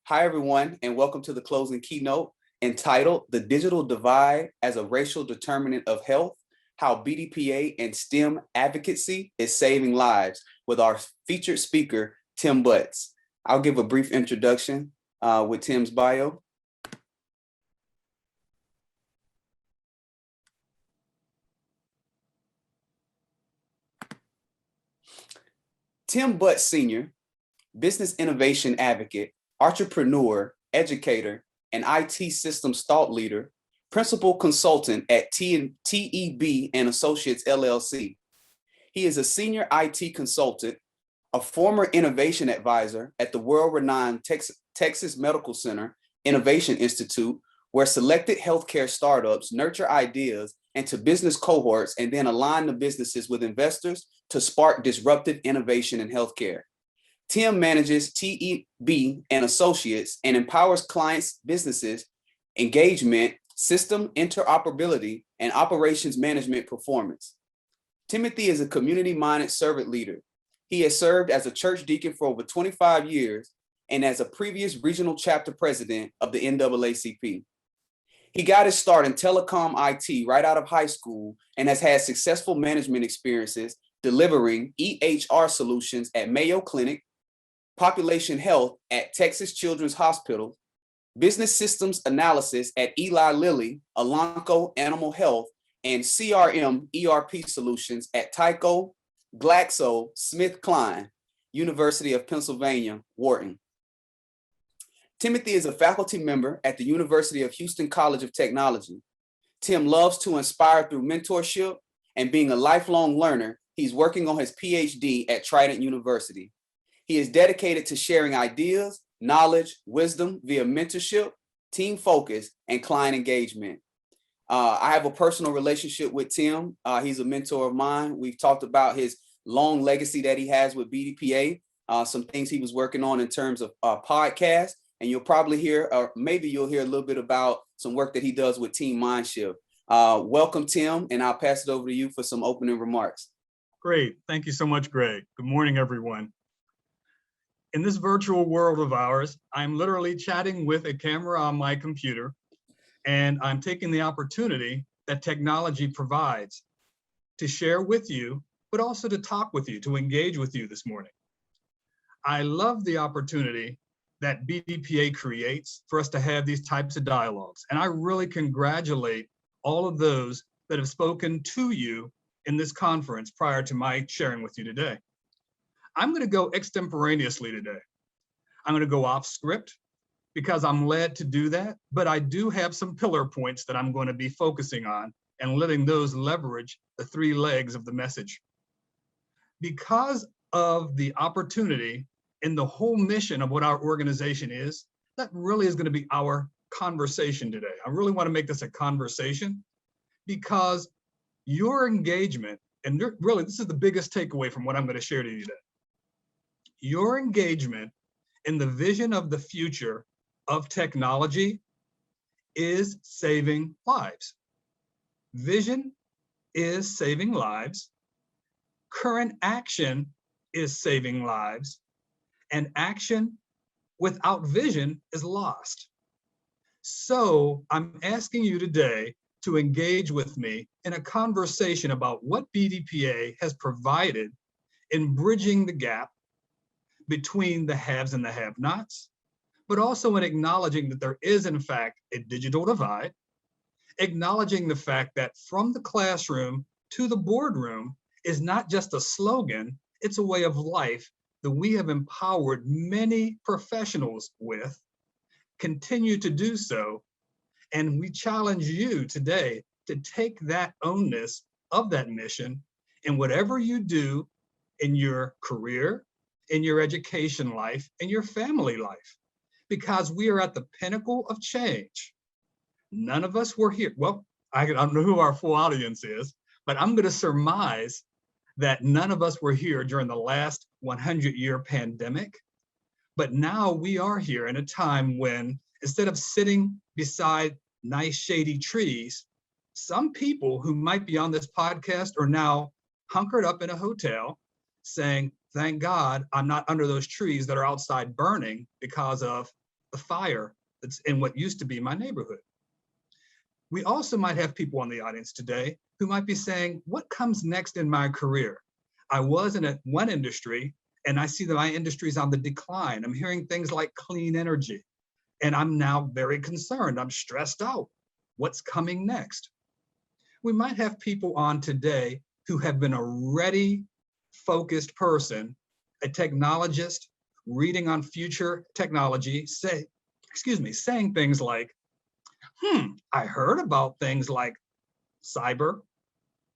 Hi, everyone, and welcome to the closing keynote entitled The Digital Divide as a Racial Determinant of Health, How BDPA and STEM Advocacy is Saving Lives, with our featured speaker, Tim Butts. I'll give a brief introduction with Tim's bio. Tim Butts Sr., business innovation advocate, entrepreneur, educator, and IT systems thought leader, principal consultant at TEB and Associates LLC. He is a senior IT consultant, a former innovation advisor at the world-renowned Texas Medical Center Innovation Institute, where selected healthcare startups nurture ideas into business cohorts and then align the businesses with investors to spark disruptive innovation in healthcare. Tim manages TEB and Associates and empowers clients' businesses, engagement, system interoperability, and operations management performance. Timothy is a community-minded servant leader. He has served as a church deacon for over 25 years and as a previous regional chapter president of the NAACP. He got his start in telecom IT right out of high school and has had successful management experiences delivering EHR solutions at Mayo Clinic, population health at Texas Children's Hospital, business systems analysis at Eli Lilly, Elanco Animal Health, and CRM ERP solutions at Tyco, Glaxo, SmithKline, University of Pennsylvania, Wharton. Timothy is a faculty member at the University of Houston College of Technology. Tim loves to inspire through mentorship, and being a lifelong learner, he's working on his PhD at Trident University. He is dedicated to sharing ideas, knowledge, wisdom via mentorship, team focus, and client engagement. I have a personal relationship with Tim. He's a mentor of mine. We've talked about his long legacy that he has with BDPA, some things he was working on in terms of podcasts, and you'll probably hear, or maybe you'll hear a little bit about some work that he does with Team Mindshift. Welcome, Tim, and I'll pass it over to you for some opening remarks. Great. Thank you so much, Greg. Good morning, everyone. In this virtual world of ours, I'm literally chatting with a camera on my computer, and I'm taking the opportunity that technology provides to share with you, but also to talk with you, to engage with you this morning. I love the opportunity that BDPA creates for us to have these types of dialogues, and I really congratulate all of those that have spoken to you in this conference prior to my sharing with you today. I'm going to go extemporaneously today. I'm going to go off script because I'm led to do that, but I do have some pillar points that I'm going to be focusing on and letting those leverage the three legs of the message. Because of the opportunity and the whole mission of what our organization is, that really is going to be our conversation today. I really want to make this a conversation because your engagement, and really this is the biggest takeaway from what I'm going to share to you today. Your engagement in the vision of the future of technology is saving lives. Vision is saving lives. Current action is saving lives. And action without vision is lost. So I'm asking you today to engage with me in a conversation about what BDPA has provided in bridging the gap between the haves and the have-nots, but also in acknowledging that there is, in fact, a digital divide, acknowledging the fact that from the classroom to the boardroom is not just a slogan, it's a way of life that we have empowered many professionals with, continue to do so, and we challenge you today to take that ownness of that mission in whatever you do in your career, in your education life, in your family life, because we are at the pinnacle of change. None of us were here. Well, I don't know who our full audience is, but I'm going to surmise that none of us were here during the last 100-year pandemic. But now we are here in a time when instead of sitting beside nice shady trees, some people who might be on this podcast are now hunkered up in a hotel saying, thank God I'm not under those trees that are outside burning because of the fire that's in what used to be my neighborhood. We also might have people in the audience today who might be saying, what comes next in my career? I was in one industry and I see that my industry is on the decline. I'm hearing things like clean energy, and I'm now very concerned. I'm stressed out. What's coming next? We might have people on today who have been a ready, focused person, a technologist, reading on future technology, saying things like, I heard about things like cyber.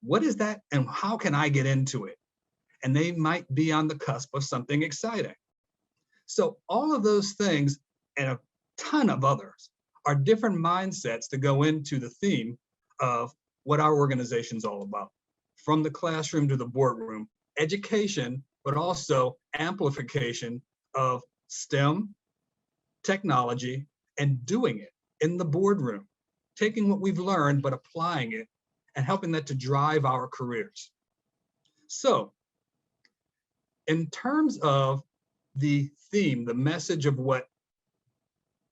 What is that and how can I get into it? And they might be on the cusp of something exciting. So all of those things and a ton of others are different mindsets to go into the theme of what our organization's all about. From the classroom to the boardroom, education, but also amplification of STEM, technology, and doing it in the boardroom, taking what we've learned, but applying it and helping that to drive our careers. So in terms of the theme, the message of what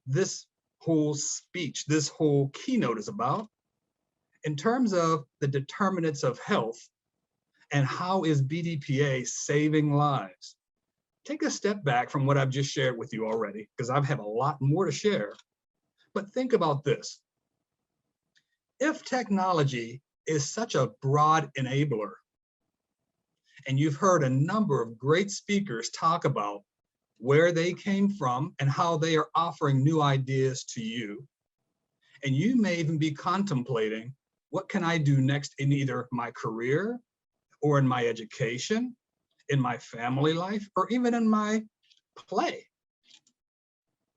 this whole speech, this whole keynote is about, in terms of the determinants of health and how is BDPA saving lives, take a step back from what I've just shared with you already, because I have a lot more to share. But think about this. If technology is such a broad enabler, and you've heard a number of great speakers talk about where they came from and how they are offering new ideas to you, and you may even be contemplating, what can I do next in either my career or in my education, in my family life, or even in my play?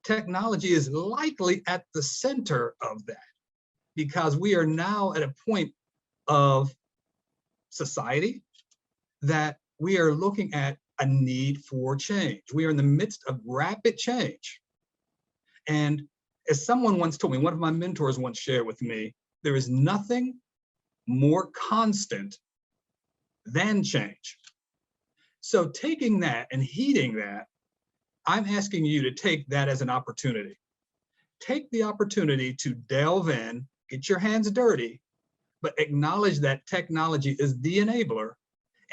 Technology is likely at the center of that, because we are now at a point of society that we are looking at a need for change. We are in the midst of rapid change. And as someone once told me, one of my mentors once shared with me, there is nothing more constant than change. So taking that and heeding that, I'm asking you to take that as an opportunity. Take the opportunity to delve in, get your hands dirty, but acknowledge that technology is the enabler,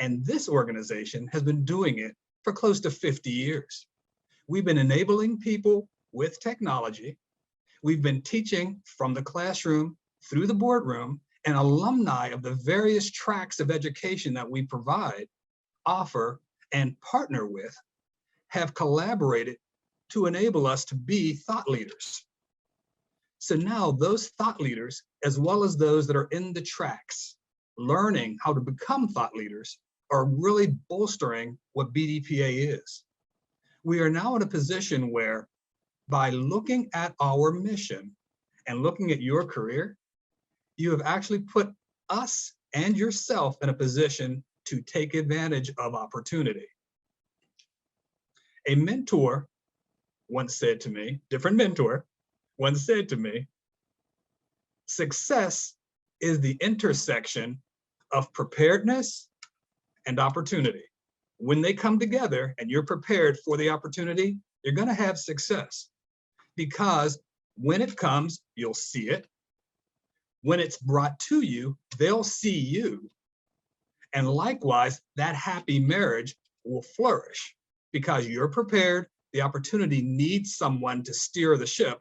and this organization has been doing it for close to 50 years. We've been enabling people with technology. We've been teaching from the classroom through the boardroom, and alumni of the various tracks of education that we provide, offer, and partner with have collaborated to enable us to be thought leaders. So now those thought leaders, as well as those that are in the tracks, learning how to become thought leaders, are really bolstering what BDPA is. We are now in a position where, by looking at our mission and looking at your career, you have actually put us and yourself in a position to take advantage of opportunity. A mentor once said to me, different mentor, once said to me, success is the intersection of preparedness and opportunity. When they come together and you're prepared for the opportunity, you're going to have success, because when it comes, you'll see it. When it's brought to you, they'll see you. And likewise, that happy marriage will flourish because you're prepared. The opportunity needs someone to steer the ship,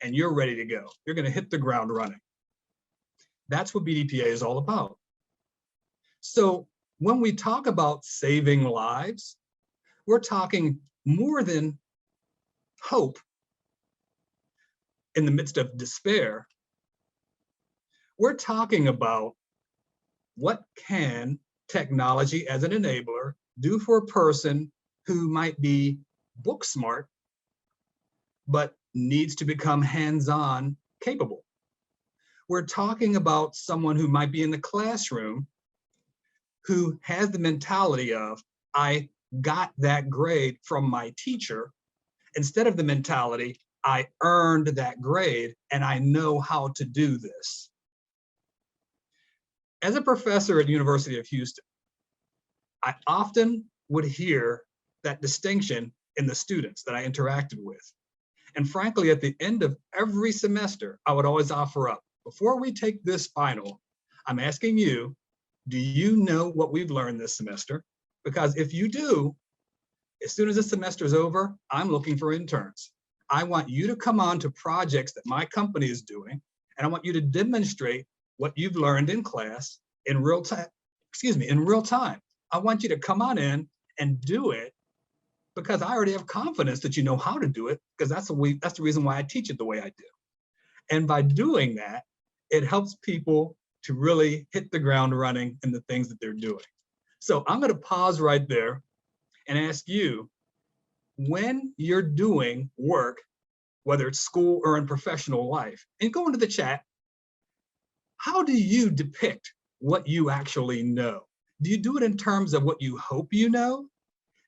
and you're ready to go. You're going to hit the ground running. That's what BDPA is all about. So when we talk about saving lives, we're talking more than hope in the midst of despair. We're talking about what can technology as an enabler do for a person who might be book smart, but needs to become hands-on capable. We're talking about someone who might be in the classroom who has the mentality of, I got that grade from my teacher, instead of the mentality, I earned that grade and I know how to do this. As a professor at the University of Houston, I often would hear that distinction in the students that I interacted with. And frankly, at the end of every semester, I would always offer up, before we take this final, I'm asking you, do you know what we've learned this semester? Because if you do, as soon as the semester is over, I'm looking for interns. I want you to come on to projects that my company is doing, and I want you to demonstrate what you've learned in class in real time, in real time. I want you to come on in and do it because I already have confidence that you know how to do it, because that's the reason why I teach it the way I do. And by doing that, it helps people to really hit the ground running in the things that they're doing. So I'm going to pause right there and ask you, when you're doing work, whether it's school or in professional life, and go into the chat, how do you depict what you actually know? Do you do it in terms of what you hope you know?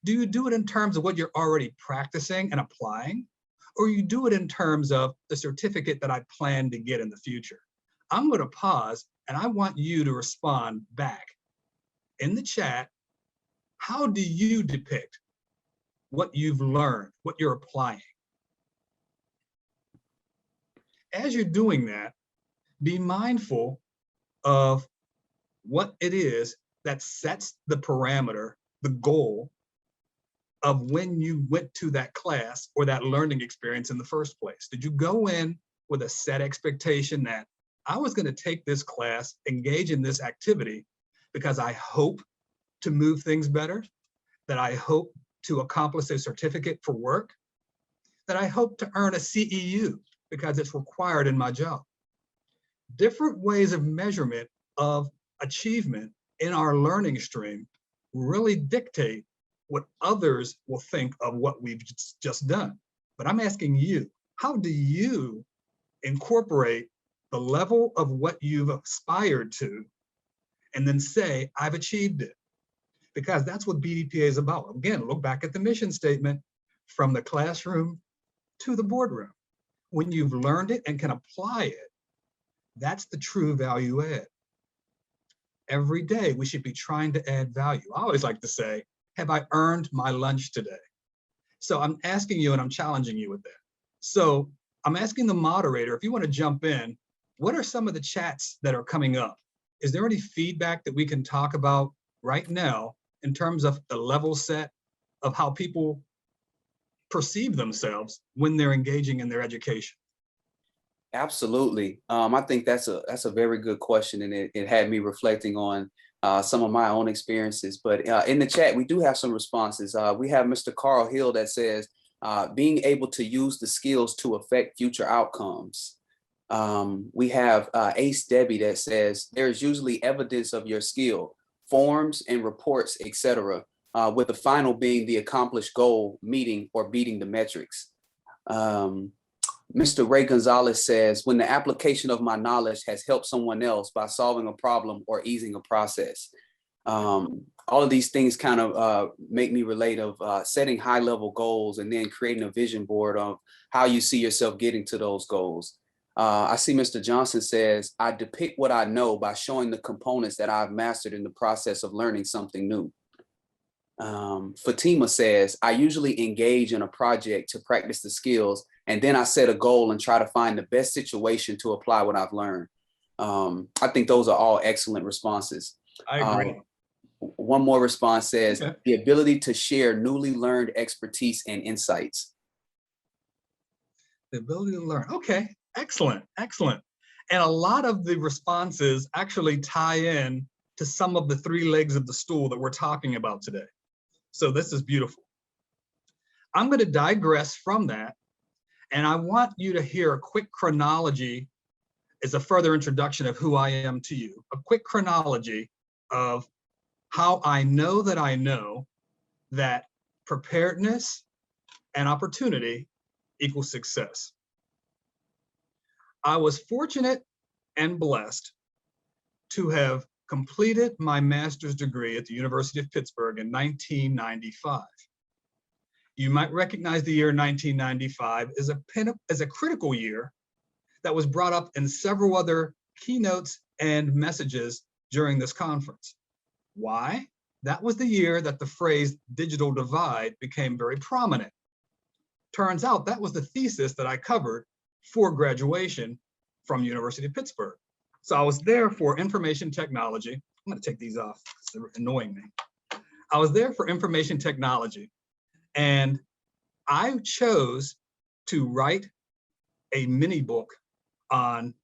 Do you do it in terms of what you're already practicing and applying? Or you do it in terms of the certificate that I plan to get in the future? I'm going to pause and I want you to respond back in the chat. How do you depict what you've learned, what you're applying? As you're doing that, be mindful of what it is that sets the parameter, the goal of when you went to that class or that learning experience in the first place. Did you go in with a set expectation that I was going to take this class, engage in this activity because I hope to move things better, that I hope to accomplish a certificate for work, that I hope to earn a CEU because it's required in my job? Different ways of measurement of achievement in our learning stream really dictate what others will think of what we've just done. But I'm asking you, how do you incorporate the level of what you've aspired to and then say, I've achieved it? Because that's what BDPA is about. Again, look back at the mission statement, from the classroom to the boardroom. When you've learned it and can apply it, that's the true value add. Every day, we should be trying to add value. I always like to say, have I earned my lunch today? So I'm asking you and I'm challenging you with that. So I'm asking the moderator, if you want to jump in, what are some of the chats that are coming up? Is there any feedback that we can talk about right now in terms of the level set of how people perceive themselves when they're engaging in their education? Absolutely. I think that's a very good question, and it had me reflecting on some of my own experiences. But in the chat, we do have some responses. We have Mr. Carl Hill that says, being able to use the skills to affect future outcomes. We have Ace Debbie that says, there's usually evidence of your skill, forms and reports, etc., with the final being the accomplished goal, meeting or beating the metrics. Mr. Ray Gonzalez says, when the application of my knowledge has helped someone else by solving a problem or easing a process. All of these things kind of make me relate of setting high level goals and then creating a vision board of how you see yourself getting to those goals. I see Mr. Johnson says, I depict what I know by showing the components that I've mastered in the process of learning something new. Fatima says, I usually engage in a project to practice the skills, and then I set a goal and try to find the best situation to apply what I've learned. I think those are all excellent responses. I agree. One more response says, Okay. The ability to share newly learned expertise and insights. The ability to learn. Okay, excellent, excellent. And a lot of the responses actually tie in to some of the three legs of the stool that we're talking about today. So this is beautiful. I'm going to digress from that, and I want you to hear a quick chronology as a further introduction of who I am to you, a quick chronology of how I know that preparedness and opportunity equals success. I was fortunate and blessed to have completed my master's degree at the University of Pittsburgh in 1995. You might recognize the year 1995 as a critical year that was brought up in several other keynotes and messages during this conference. Why? That was the year that the phrase digital divide became very prominent. Turns out that was the thesis that I covered for graduation from University of Pittsburgh. So I was there for information technology. I'm gonna take these off, they're annoying me. I was there for information technology, and I chose to write a mini book on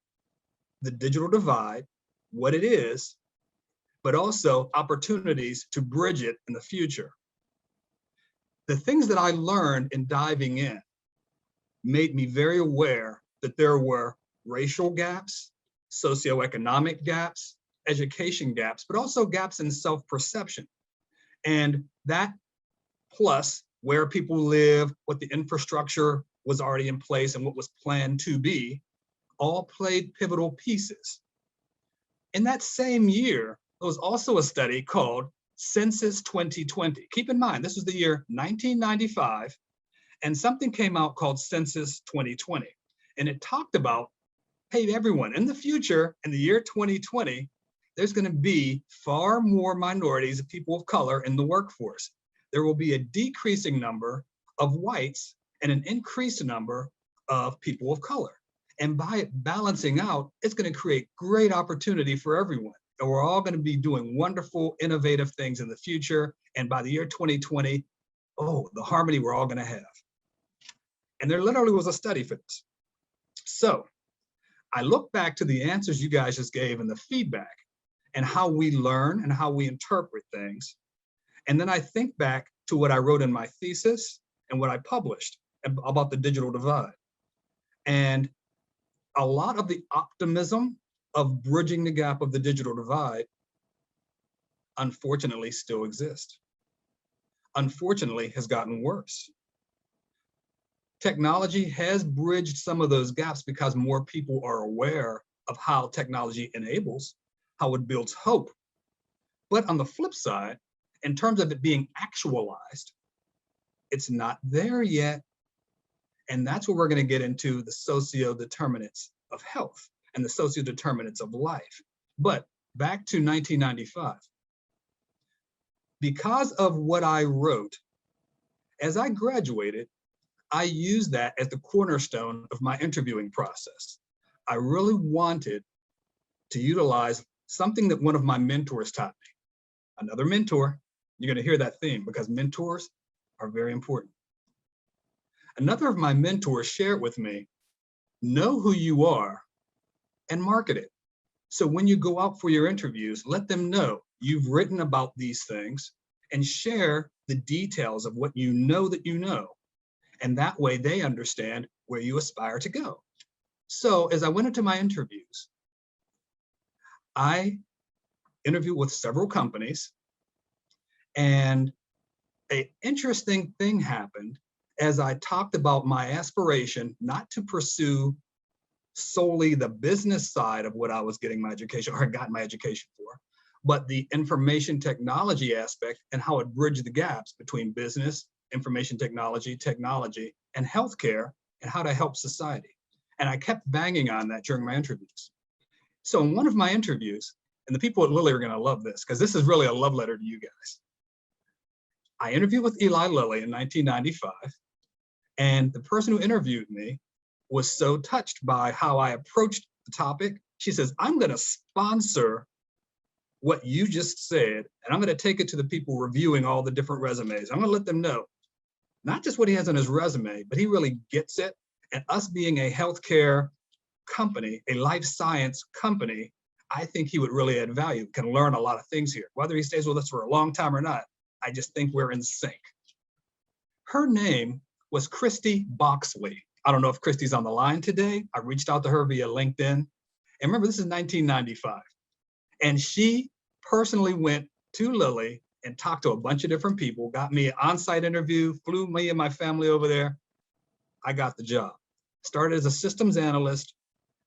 the digital divide, what it is, but also opportunities to bridge it in the future. The things that I learned in diving in made me very aware that there were racial gaps, socioeconomic gaps, education gaps, but also gaps in self-perception. And that plus where people live, what the infrastructure was already in place and what was planned to be, all played pivotal pieces. In that same year, there was also a study called Census 2020. Keep in mind, this was the year 1995, and something came out called Census 2020. And it talked about, hey, everyone, in the future, in the year 2020, there's gonna be far more minorities of people of color in the workforce. There will be a decreasing number of whites and an increased number of people of color. And by it balancing out, it's gonna create great opportunity for everyone. And we're all gonna be doing wonderful, innovative things in the future. And by the year 2020, oh, the harmony we're all gonna have. And there literally was a study for this. So I look back to the answers you guys just gave and the feedback and how we learn and how we interpret things. And then I think back to what I wrote in my thesis and what I published about the digital divide. And a lot of the optimism of bridging the gap of the digital divide, unfortunately, still exists. Unfortunately, has gotten worse. Technology has bridged some of those gaps because more people are aware of how technology enables, how it builds hope. But on the flip side, in terms of it being actualized, it's not there yet. And that's where we're going to get into the socio-determinants of health and the socio-determinants of life. But back to 1995. Because of what I wrote, as I graduated, I used that as the cornerstone of my interviewing process. I really wanted to utilize something that one of my mentors taught me. Another mentor, you're going to hear that theme because mentors are very important. Another of my mentors shared with me, know who you are and market it. So when you go out for your interviews, let them know you've written about these things and share the details of what you know that you know. And that way they understand where you aspire to go. So as I went into my interviews, I interviewed with several companies, and an interesting thing happened as I talked about my aspiration not to pursue solely the business side of what I was getting my education or got my education for, but the information technology aspect and how it bridged the gaps between business, information technology, and healthcare, and how to help society. And I kept banging on that during my interviews. So in one of my interviews, and the people at Lilly are gonna love this, because this is really a love letter to you guys. I interviewed with Eli Lilly in 1995, and the person who interviewed me was so touched by how I approached the topic. She says, I'm gonna sponsor what you just said, and I'm gonna take it to the people reviewing all the different resumes. I'm gonna let them know, not just what he has on his resume, but he really gets it. And us being a healthcare company, a life science company, I think he would really add value, can learn a lot of things here. Whether he stays with us for a long time or not, I just think we're in sync. Her name was Christy Boxley. I don't know if Christy's on the line today. I reached out to her via LinkedIn. And remember, this is 1995. And she personally went to Lilly and talked to a bunch of different people, got me an on-site interview, flew me and my family over there. I got the job. Started as a systems analyst,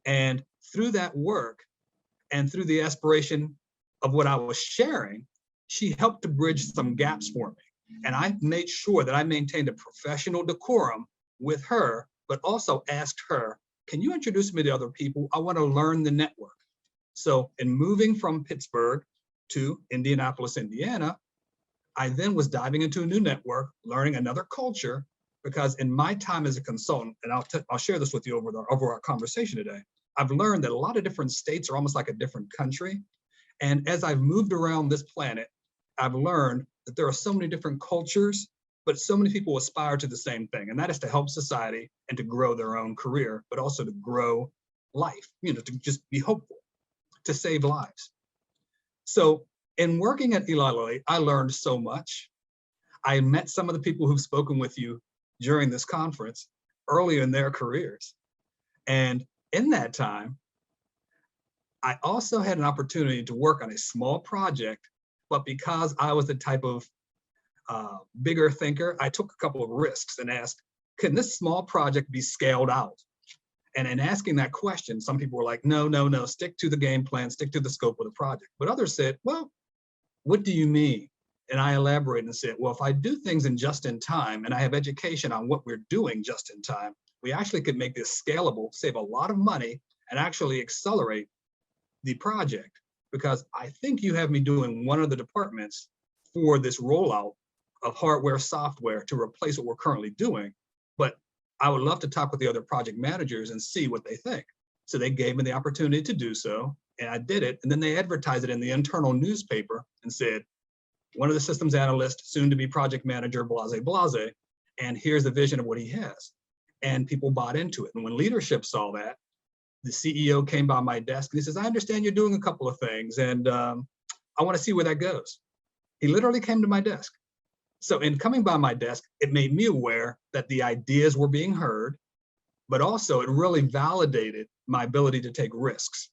and through that work and through the aspiration of what I was sharing, she helped to bridge some gaps for me. And I made sure that I maintained a professional decorum with her, but also asked her, can you introduce me to other people? I want to learn the network. So in moving from Pittsburgh to Indianapolis, Indiana, I then was diving into a new network, learning another culture, because in my time as a consultant, and I'll share this with you over our conversation today, I've learned that a lot of different states are almost like a different country. And as I've moved around this planet, I've learned that there are so many different cultures, but so many people aspire to the same thing, and that is to help society and to grow their own career, but also to grow life, to just be hopeful, to save lives. So in working at Eli Lilly, I learned so much. I met some of the people who've spoken with you during this conference early in their careers. And in that time, I also had an opportunity to work on a small project, but because I was the type of bigger thinker, I took a couple of risks and asked, can this small project be scaled out? And in asking that question, some people were like, no, no, no, stick to the game plan, stick to the scope of the project. But others said, well, what do you mean? And I elaborated and said, well, if I do things in just in time and I have education on what we're doing just in time, we actually could make this scalable, save a lot of money, and actually accelerate the project. Because I think you have me doing one of the departments for this rollout of hardware, software to replace what we're currently doing. But I would love to talk with the other project managers and see what they think. So they gave me the opportunity to do so, and I did it. And then they advertised it in the internal newspaper and said, one of the systems analysts, soon to be project manager, blase, blase, and here's the vision of what he has. And people bought into it. And when leadership saw that, the CEO came by my desk and he says, I understand you're doing a couple of things, and I want to see where that goes. He literally came to my desk. So in coming by my desk, it made me aware that the ideas were being heard, but also it really validated my ability to take risks.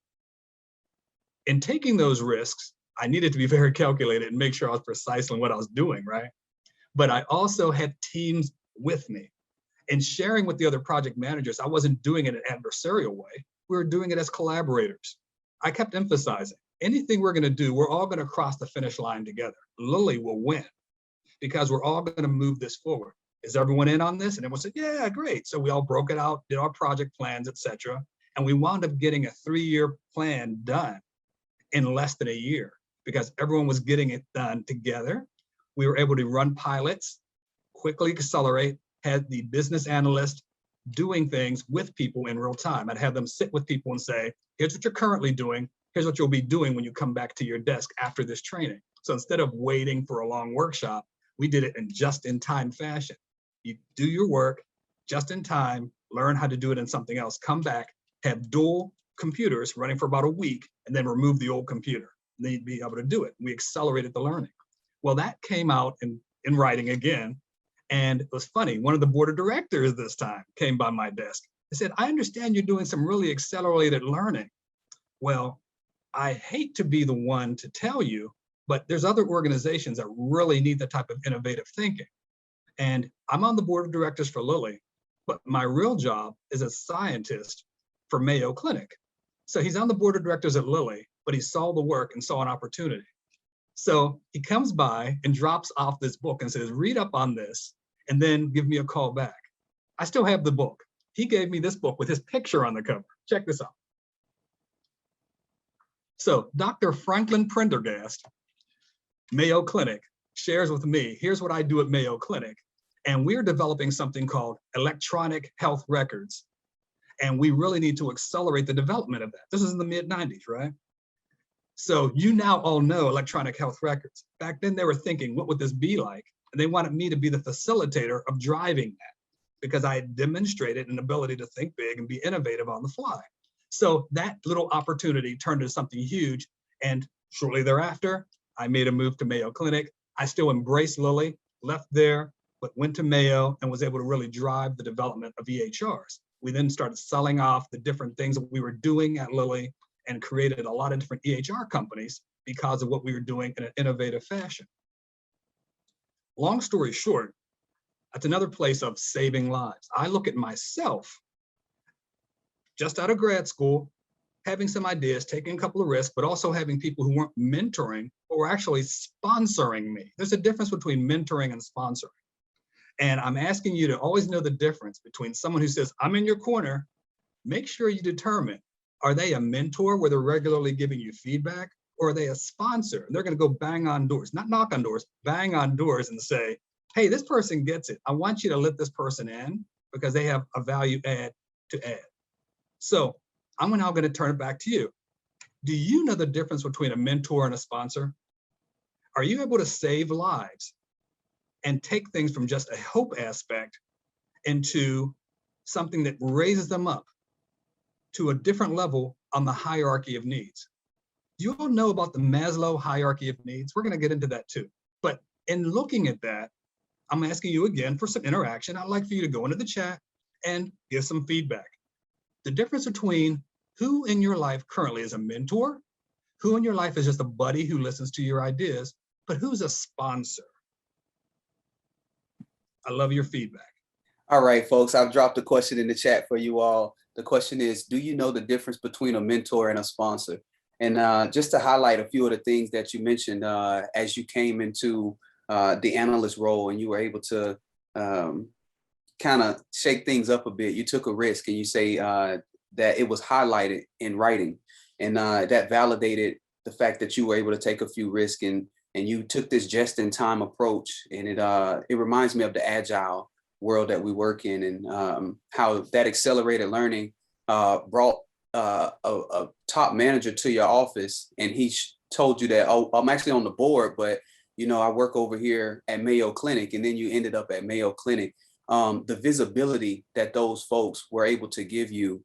In taking those risks, I needed to be very calculated and make sure I was precise in what I was doing, right? But I also had teams with me. In sharing with the other project managers, I wasn't doing it in an adversarial way. We were doing it as collaborators. I kept emphasizing, anything we're gonna do, we're all gonna cross the finish line together. Lilly will win because we're all gonna move this forward. Is everyone in on this? And everyone said, yeah, great. So we all broke it out, did our project plans, et cetera. And we wound up getting a 3-year plan done in less than a year because everyone was getting it done together. We were able to run pilots, quickly accelerate, had the business analyst doing things with people in real time. I'd have them sit with people and say, here's what you're currently doing. Here's what you'll be doing when you come back to your desk after this training. So instead of waiting for a long workshop, we did it in just-in-time fashion. You do your work just in time, learn how to do it in something else, come back, have dual computers running for about a week, and then remove the old computer. And then you'd be able to do it. We accelerated the learning. Well, that came out in writing again. And it was funny, one of the board of directors this time came by my desk. They said, I understand you're doing some really accelerated learning. Well, I hate to be the one to tell you, but there's other organizations that really need that type of innovative thinking. And I'm on the board of directors for Lilly, but my real job is a scientist for Mayo Clinic. So he's on the board of directors at Lilly, but he saw the work and saw an opportunity. So he comes by and drops off this book and says, read up on this and then give me a call back. I still have the book. He gave me this book with his picture on the cover. Check this out. So Dr. Franklin Prendergast, Mayo Clinic, shares with me, here's what I do at Mayo Clinic. And we're developing something called electronic health records. And we really need to accelerate the development of that. This is in the mid-90s, right? So you now all know electronic health records. Back then they were thinking, what would this be like? And they wanted me to be the facilitator of driving that because I had demonstrated an ability to think big and be innovative on the fly. So that little opportunity turned into something huge. And shortly thereafter, I made a move to Mayo Clinic. I still embraced Lilly, left there, but went to Mayo and was able to really drive the development of EHRs. We then started selling off the different things that we were doing at Lilly and created a lot of different EHR companies because of what we were doing in an innovative fashion. Long story short, that's another place of saving lives. I look at myself just out of grad school, having some ideas, taking a couple of risks, but also having people who weren't mentoring, but were actually sponsoring me. There's a difference between mentoring and sponsoring. And I'm asking you to always know the difference between someone who says, I'm in your corner. Make sure you determine, are they a mentor where they're regularly giving you feedback, or are they a sponsor? And they're going to go bang on doors, not knock on doors, bang on doors and say, hey, this person gets it. I want you to let this person in because they have a value add to add. So I'm now going to turn it back to you. Do you know the difference between a mentor and a sponsor? Are you able to save lives and take things from just a hope aspect into something that raises them up to a different level on the hierarchy of needs? You all know about the Maslow hierarchy of needs. We're going to get into that too. But in looking at that, I'm asking you again for some interaction. I'd like for you to go into the chat and give some feedback. The difference between who in your life currently is a mentor, who in your life is just a buddy who listens to your ideas, but who's a sponsor? I love your feedback. All right, folks, I've dropped a question in the chat for you all. The question is, do you know the difference between a mentor and a sponsor? And just to highlight a few of the things that you mentioned as you came into the analyst role and you were able to kind of shake things up a bit, you took a risk and you say that it was highlighted in writing. And that validated the fact that you were able to take a few risks and you took this just-in-time approach. And it reminds me of the agile world that we work in and how that accelerated learning brought a top manager to your office and he told you that, oh, I'm actually on the board, but you know, I work over here at Mayo Clinic, and then you ended up at Mayo Clinic. The visibility that those folks were able to give you,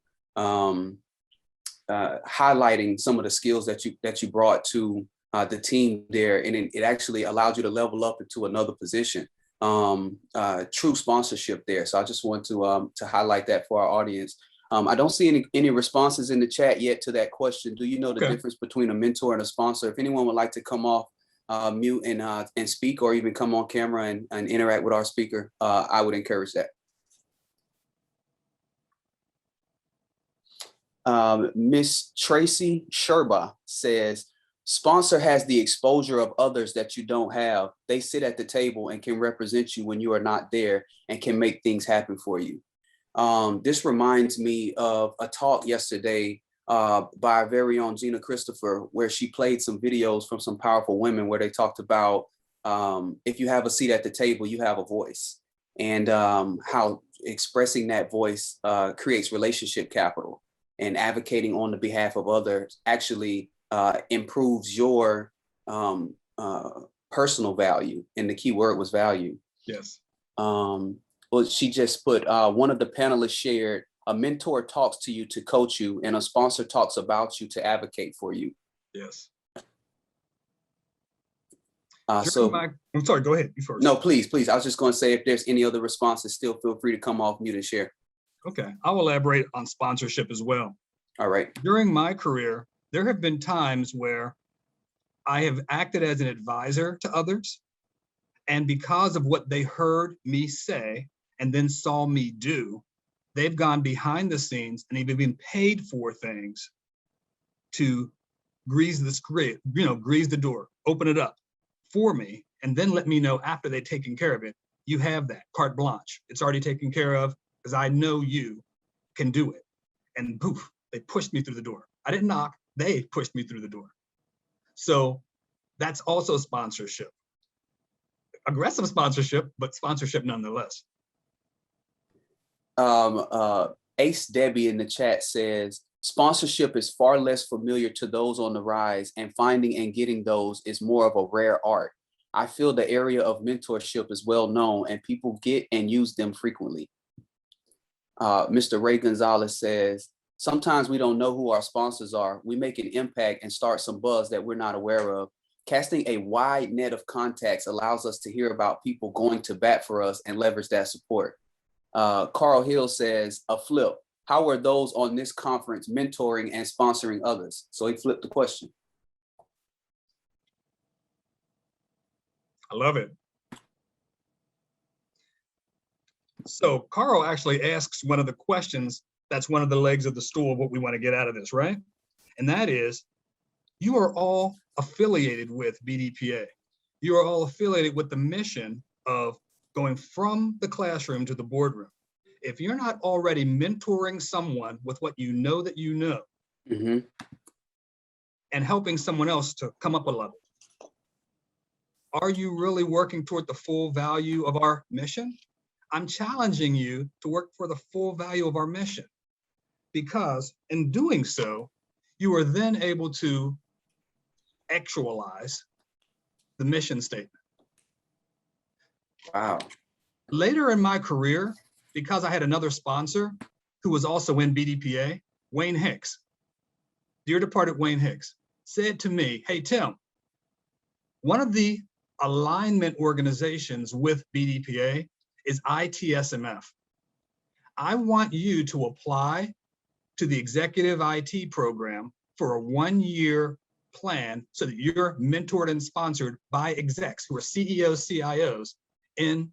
highlighting some of the skills that you brought to the team there, and it actually allowed you to level up into another position. True sponsorship there. So I just want to highlight that for our audience. I don't see any responses in the chat yet to that question. Do you know the difference between a mentor and a sponsor? If anyone would like to come off mute and speak, or even come on camera and interact with our speaker, I would encourage that. Miss Tracy Sherba says, sponsor has the exposure of others that you don't have. They sit at the table and can represent you when you are not there and can make things happen for you. This reminds me of a talk yesterday by our very own Gina Christopher, where she played some videos from some powerful women where they talked about if you have a seat at the table, you have a voice, and how expressing that voice creates relationship capital, and advocating on the behalf of others actually improves your personal value. And the key word was value. Yes. Well, she just put, one of the panelists shared, a mentor talks to you to coach you, and a sponsor talks about you to advocate for you. Yes. I'm sorry, go ahead. You first. No, please. I was just going to say, if there's any other responses, still feel free to come off mute and share. Okay, I'll elaborate on sponsorship as well. All right. During my career, there have been times where I have acted as an advisor to others, and because of what they heard me say and then saw me do, they've gone behind the scenes and they've been paid for things to grease the door, open it up for me, and then let me know after they've taken care of it, you have that carte blanche. It's already taken care of because I know you can do it. And poof, they pushed me through the door. I didn't knock, they pushed me through the door. So that's also sponsorship. Aggressive sponsorship, but sponsorship nonetheless. Ace Debbie in the chat says, sponsorship is far less familiar to those on the rise, and finding and getting those is more of a rare art. I feel the area of mentorship is well known and people get and use them frequently. Mr. Ray Gonzalez says, sometimes we don't know who our sponsors are. We make an impact and start some buzz that we're not aware of. Casting a wide net of contacts allows us to hear about people going to bat for us and leverage that support. Carl Hill says, a flip. How are those on this conference mentoring and sponsoring others? So he flipped the question. I love it. So Carl actually asks one of the questions that's one of the legs of the stool of what we want to get out of this, right? And that is, you are all affiliated with BDPA. You are all affiliated with the mission of going from the classroom to the boardroom. If you're not already mentoring someone with what you know that you know, and helping someone else to come up a level, Are you really working toward the full value of our mission? I'm challenging you to work for the full value of our mission, because in doing so, you are then able to actualize the mission statement. Wow. Later in my career, because I had another sponsor who was also in BDPA, Wayne Hicks, dear departed Wayne Hicks, said to me, hey, Tim, one of the alignment organizations with BDPA is ITSMF. I want you to apply to the executive IT program for a 1-year plan so that you're mentored and sponsored by execs who are CEOs, CIOs in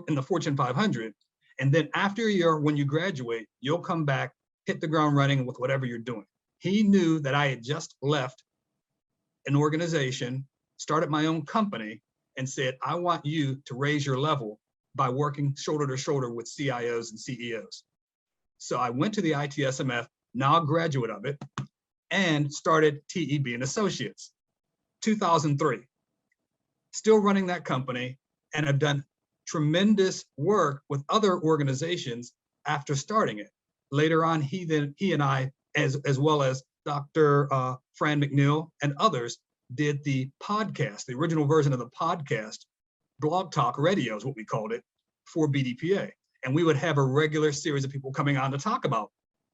the Fortune 500. And then after a year, when you graduate, you'll come back, hit the ground running with whatever you're doing. He knew that I had just left an organization, started my own company, and said, I want you to raise your level by working shoulder to shoulder with CIOs and CEOs. So I went to the ITSMF, now a graduate of it, and started TEB and Associates, 2003. Still running that company, and I've done tremendous work with other organizations after starting it. Later on, he and I, as well as Dr. Fran McNeil and others, did the podcast, the original version of the podcast, Blog Talk Radio is what we called it, for BDPA. And we would have a regular series of people coming on to talk about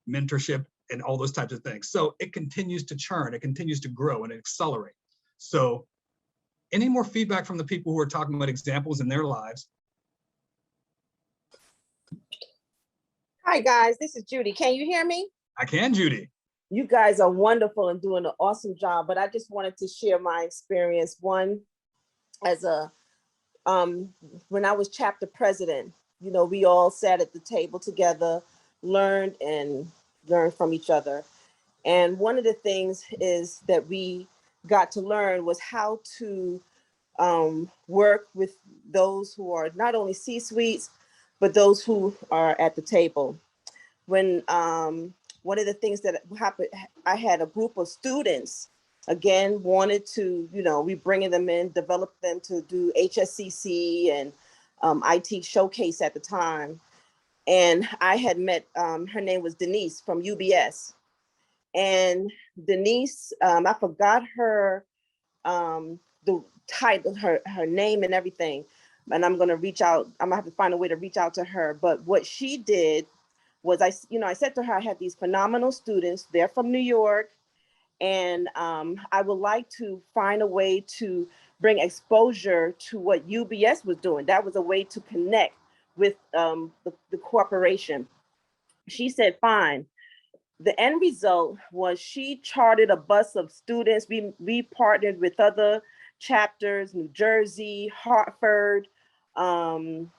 mentorship and all those types of things. So it continues to churn, it continues to grow and accelerate. So any more feedback from the people who are talking about examples in their lives? Hi guys, this is Judy. Can you hear me? I can, Judy. You guys are wonderful and doing an awesome job, but I just wanted to share my experience. One, as a, when I was chapter president, you know, we all sat at the table together, learned from each other. And one of the things is that we got to learn was how to work with those who are not only C-suites, but those who are at the table. When one of the things that happened, I had a group of students, again, wanted to, you know, we bringing them in, develop them to do HSCC and IT showcase at the time. And I had met, her name was Denise from UBS. And Denise, I forgot her, the title, her name and everything. And I'm gonna reach out, I'm gonna have to find a way to reach out to her. But what she did was I said to her, I have these phenomenal students, they're from New York, and I would like to find a way to bring exposure to what UBS was doing. That was a way to connect with the corporation. She said, fine. The end result was she chartered a bus of students. We partnered with other chapters, New Jersey, Hartford, and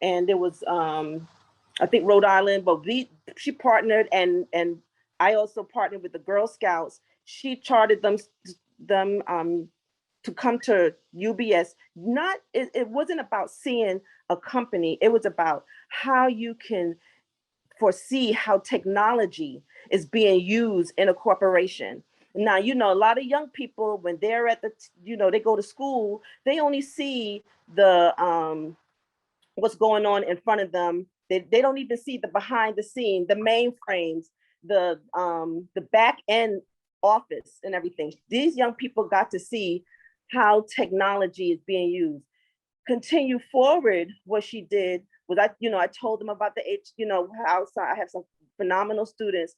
there was, I think Rhode Island, but she partnered, and I also partnered with the Girl Scouts. She chartered them to come to UBS. It wasn't about seeing a company. It was about how you can foresee how technology is being used in a corporation. Now, you know, a lot of young people, when they're at the, you know, they go to school, they only see the, what's going on in front of them. They don't even see the behind the scene, the mainframes, the back end office and everything. These young people got to see how technology is being used. Continue forward, what she did was I told them about how I have some phenomenal students.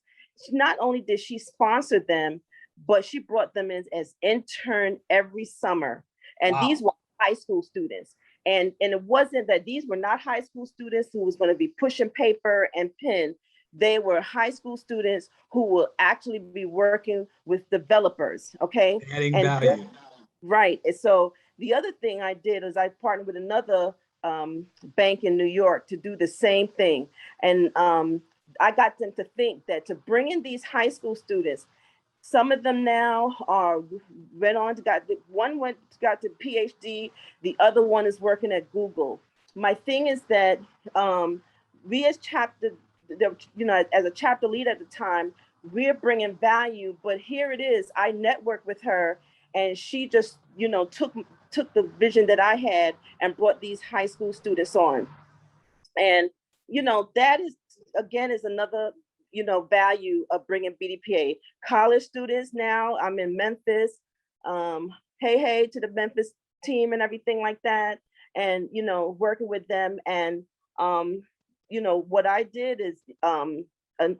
Not only did she sponsor them, but she brought them in as intern every summer. And wow. These were high school students. And it wasn't that these were not high school students who was going to be pushing paper and pen. They were high school students who will actually be working with developers, okay? Adding value. Right. And so the other thing I did is I partnered with another bank in New York to do the same thing. And I got them to think that to bring in these high school students, some of them now went on to got to PhD. The other one is working at Google. My thing is that we as chapter, as a chapter lead at the time, we're bringing value. But here it is. I networked with her, and she just, took took the vision that I had and brought these high school students on. And, you know, that is, again, is another, you know, value of bringing BDPA. College students now, I'm in Memphis. Hey to the Memphis team and everything like that. And, you know, working with them. And, you know, what I did is, and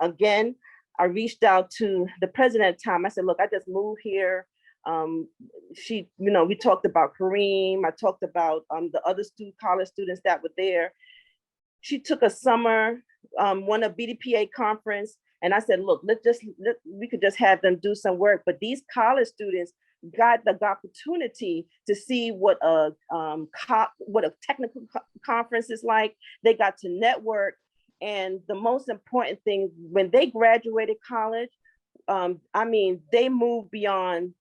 again, I reached out to the president at the time. I said, look, I just moved here. She, you know, we talked about Kareem. I talked about the other college students that were there. She took a summer, won a BDPA conference. And I said, look, we could just have them do some work. But these college students got the opportunity to see what a technical conference is like. They got to network. And the most important thing, when they graduated college, I mean, they moved beyond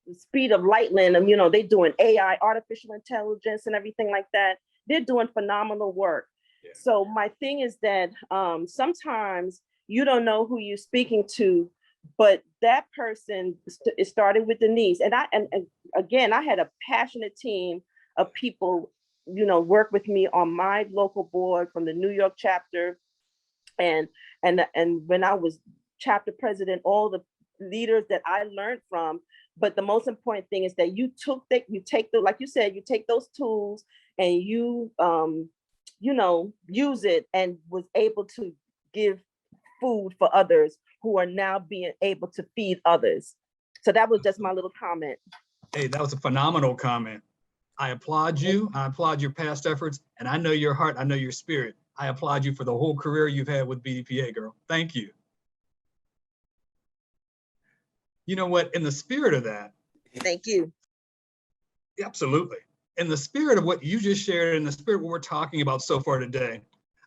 the speed of light. And, you know, they're doing AI, artificial intelligence and everything like that. They're doing phenomenal work. Yeah. So my thing is that sometimes you don't know who you're speaking to, but that person is starting with the needs. And again, I had a passionate team of people, you know, work with me on my local board from the New York chapter. And when I was chapter president, all the leaders that I learned from. But the most important thing is that you take like you said, you take those tools and you know, use it, and was able to give food for others who are now being able to feed others. So that was just my little comment. Hey, that was a phenomenal comment. I applaud you. I applaud your past efforts, and I know your heart. I know your spirit. I applaud you for the whole career you've had with BDPA, girl. Thank you. You know what? In the spirit of that. Thank you. Absolutely. In the spirit of what you just shared, in the spirit of what we're talking about so far today,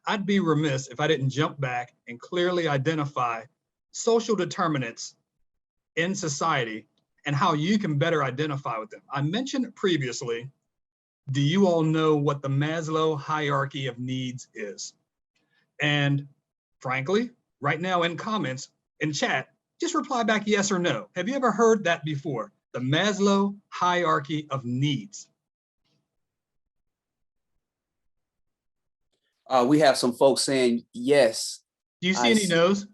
I'd be remiss if I didn't jump back and clearly identify social determinants in society and how you can better identify with them. I mentioned previously, do you all know what the Maslow hierarchy of needs is? And frankly, right now in comments, in chat, just reply back yes or no. Have you ever heard that before? The Maslow hierarchy of needs. We have some folks saying yes. Do you see any no's?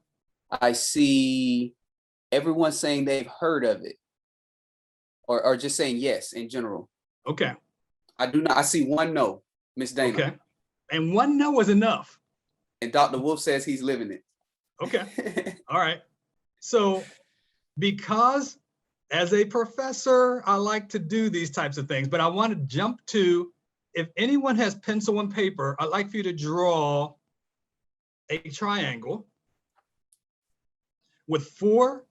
I see everyone saying they've heard of it, or just saying yes in general. Okay. I do not. I see one no, Miss Dana. Okay. And one no is enough. And Dr. Wolf says he's living it. Okay. All right. So because as a professor, I like to do these types of things, but I want to jump to, if anyone has pencil and paper, I'd like for you to draw a triangle with 4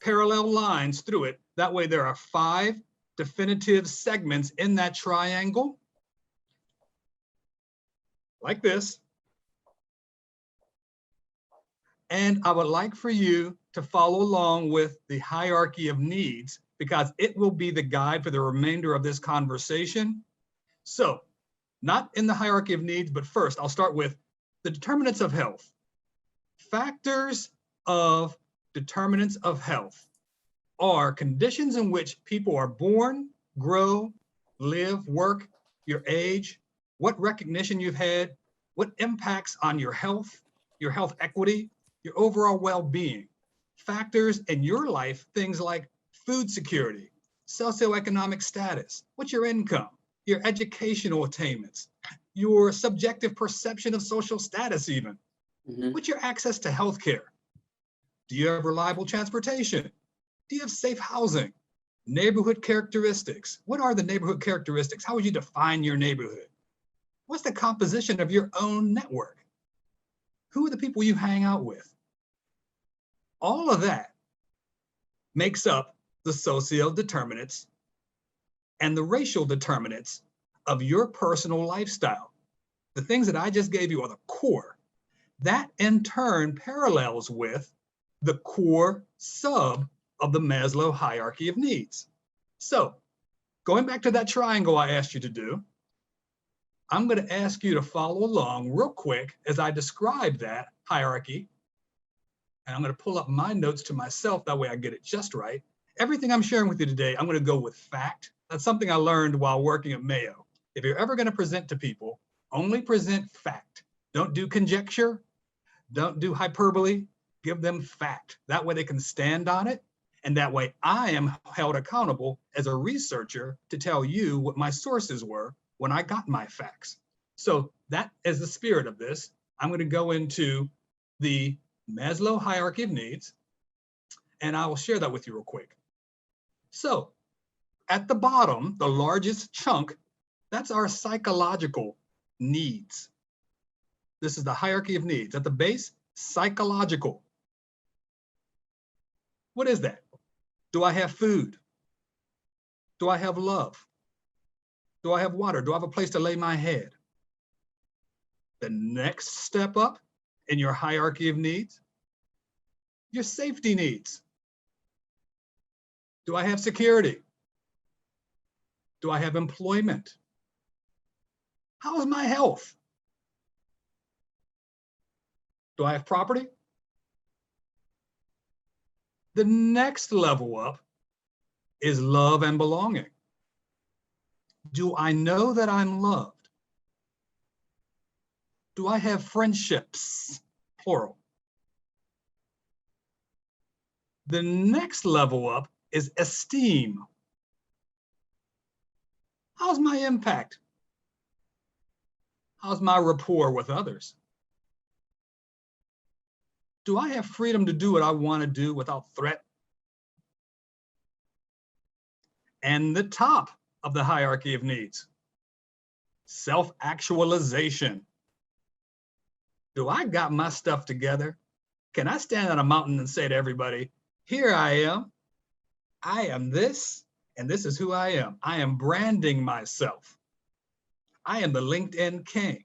parallel lines through it. That way there are 5 definitive segments in that triangle, like this. And I would like for you to follow along with the hierarchy of needs, because it will be the guide for the remainder of this conversation. So, not in the hierarchy of needs, but first I'll start with the determinants of health. Factors of determinants of health are conditions in which people are born, grow, live, work, your age, what recognition you've had, what impacts on your health equity, your overall well-being. Factors in your life, things like food security, socioeconomic status, what's your income, your educational attainments, your subjective perception of social status even. Mm-hmm. What's your access to healthcare? Do you have reliable transportation? Do you have safe housing? Neighborhood characteristics. What are the neighborhood characteristics? How would you define your neighborhood? What's the composition of your own network? Who are the people you hang out with? All of that makes up the socio-determinants and the racial determinants of your personal lifestyle. The things that I just gave you are the core. That in turn parallels with the core sub of the Maslow hierarchy of needs. So going back to that triangle I asked you to do, I'm going to ask you to follow along real quick as I describe that hierarchy. And I'm going to pull up my notes to myself, that way I get it just right. Everything I'm sharing with you today, I'm going to go with fact, That's something I learned while working at Mayo. If you're ever going to present to people, only present fact. Don't do conjecture. Don't do hyperbole. Give them fact. That way they can stand on it. And that way I am held accountable as a researcher to tell you what my sources were when I got my facts. So that is the spirit of this. I'm going to go into the Maslow hierarchy of needs, and I will share that with you real quick. So at the bottom, the largest chunk, that's our psychological needs. This is the hierarchy of needs. At the base, psychological. What is that? Do I have food? Do I have love? Do I have water? Do I have a place to lay my head? The next step up in your hierarchy of needs, your safety needs. Do I have security? Do I have employment? How is my health? Do I have property? The next level up is love and belonging. Do I know that I'm loved? Do I have friendships? Plural. The next level up is esteem. How's my impact? How's my rapport with others? Do I have freedom to do what I want to do without threat? And the top of the hierarchy of needs, self-actualization. Do I got my stuff together? Can I stand on a mountain and say to everybody, here I am this, and this is who I am. I am branding myself. I am the LinkedIn king.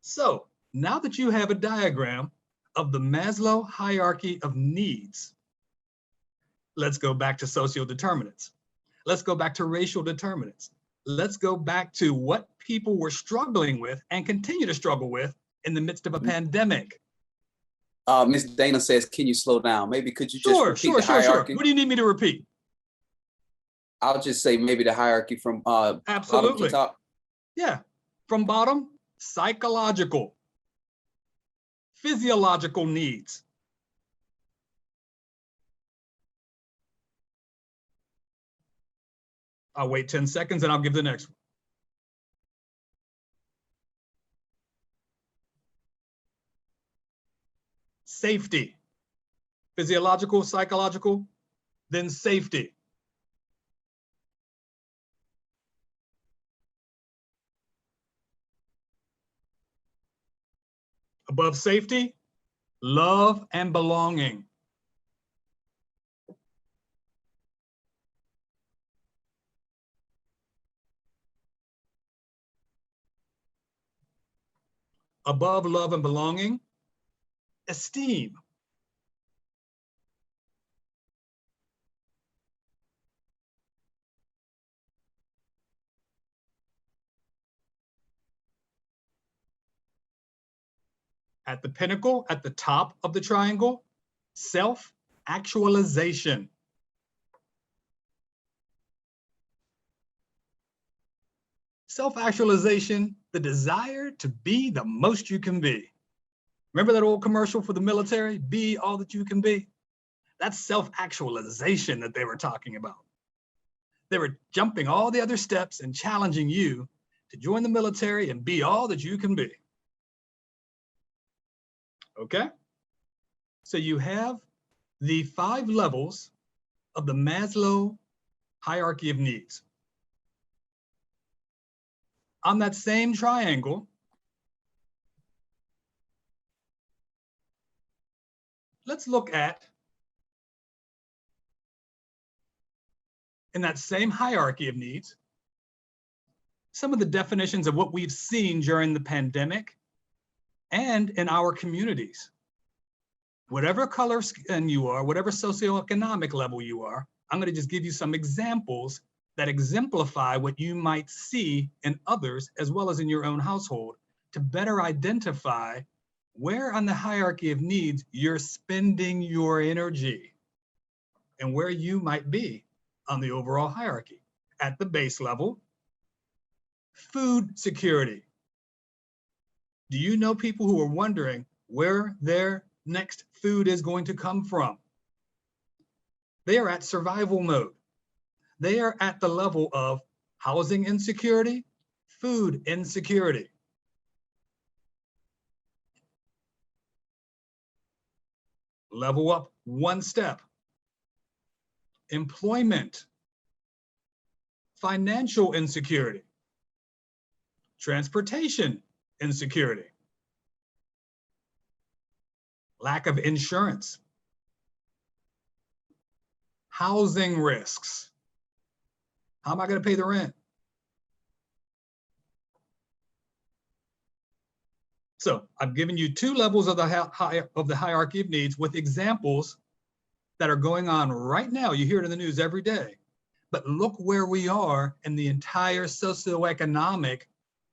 So now that you have a diagram of the Maslow hierarchy of needs, let's go back to social determinants. Let's go back to racial determinants. Let's go back to what people were struggling with and continue to struggle with in the midst of a pandemic. Ms. Dana says, can you slow down? Maybe could you just repeat the hierarchy? What do you need me to repeat? I'll just say maybe the hierarchy from Absolutely. bottom to top. Yeah, from bottom, psychological, physiological needs. I'll wait 10 seconds and I'll give the next one. Safety, physiological, psychological, then safety. Above safety, love and belonging. Above love and belonging, esteem. At the pinnacle, at the top of the triangle, self-actualization. Self-actualization, the desire to be the most you can be. Remember that old commercial for the military? Be all that you can be? That's self-actualization that they were talking about. They were jumping all the other steps and challenging you to join the military and be all that you can be. Okay? So you have the 5 levels of the Maslow hierarchy of needs. On that same triangle, let's look at, in that same hierarchy of needs, some of the definitions of what we've seen during the pandemic and in our communities. Whatever color skin you are, whatever socioeconomic level you are, I'm going to just give you some examples that exemplify what you might see in others as well as in your own household to better identify where on the hierarchy of needs you're spending your energy and where you might be on the overall hierarchy. At the base level, food security. Do you know people who are wondering where their next food is going to come from? They are at survival mode. They are at the level of housing insecurity, food insecurity. Level up one step. Employment, financial insecurity, transportation insecurity, lack of insurance, housing risks. How am I going to pay the rent? So I've given you two levels of the hierarchy of needs with examples that are going on right now. You hear it in the news every day. But look where we are in the entire socioeconomic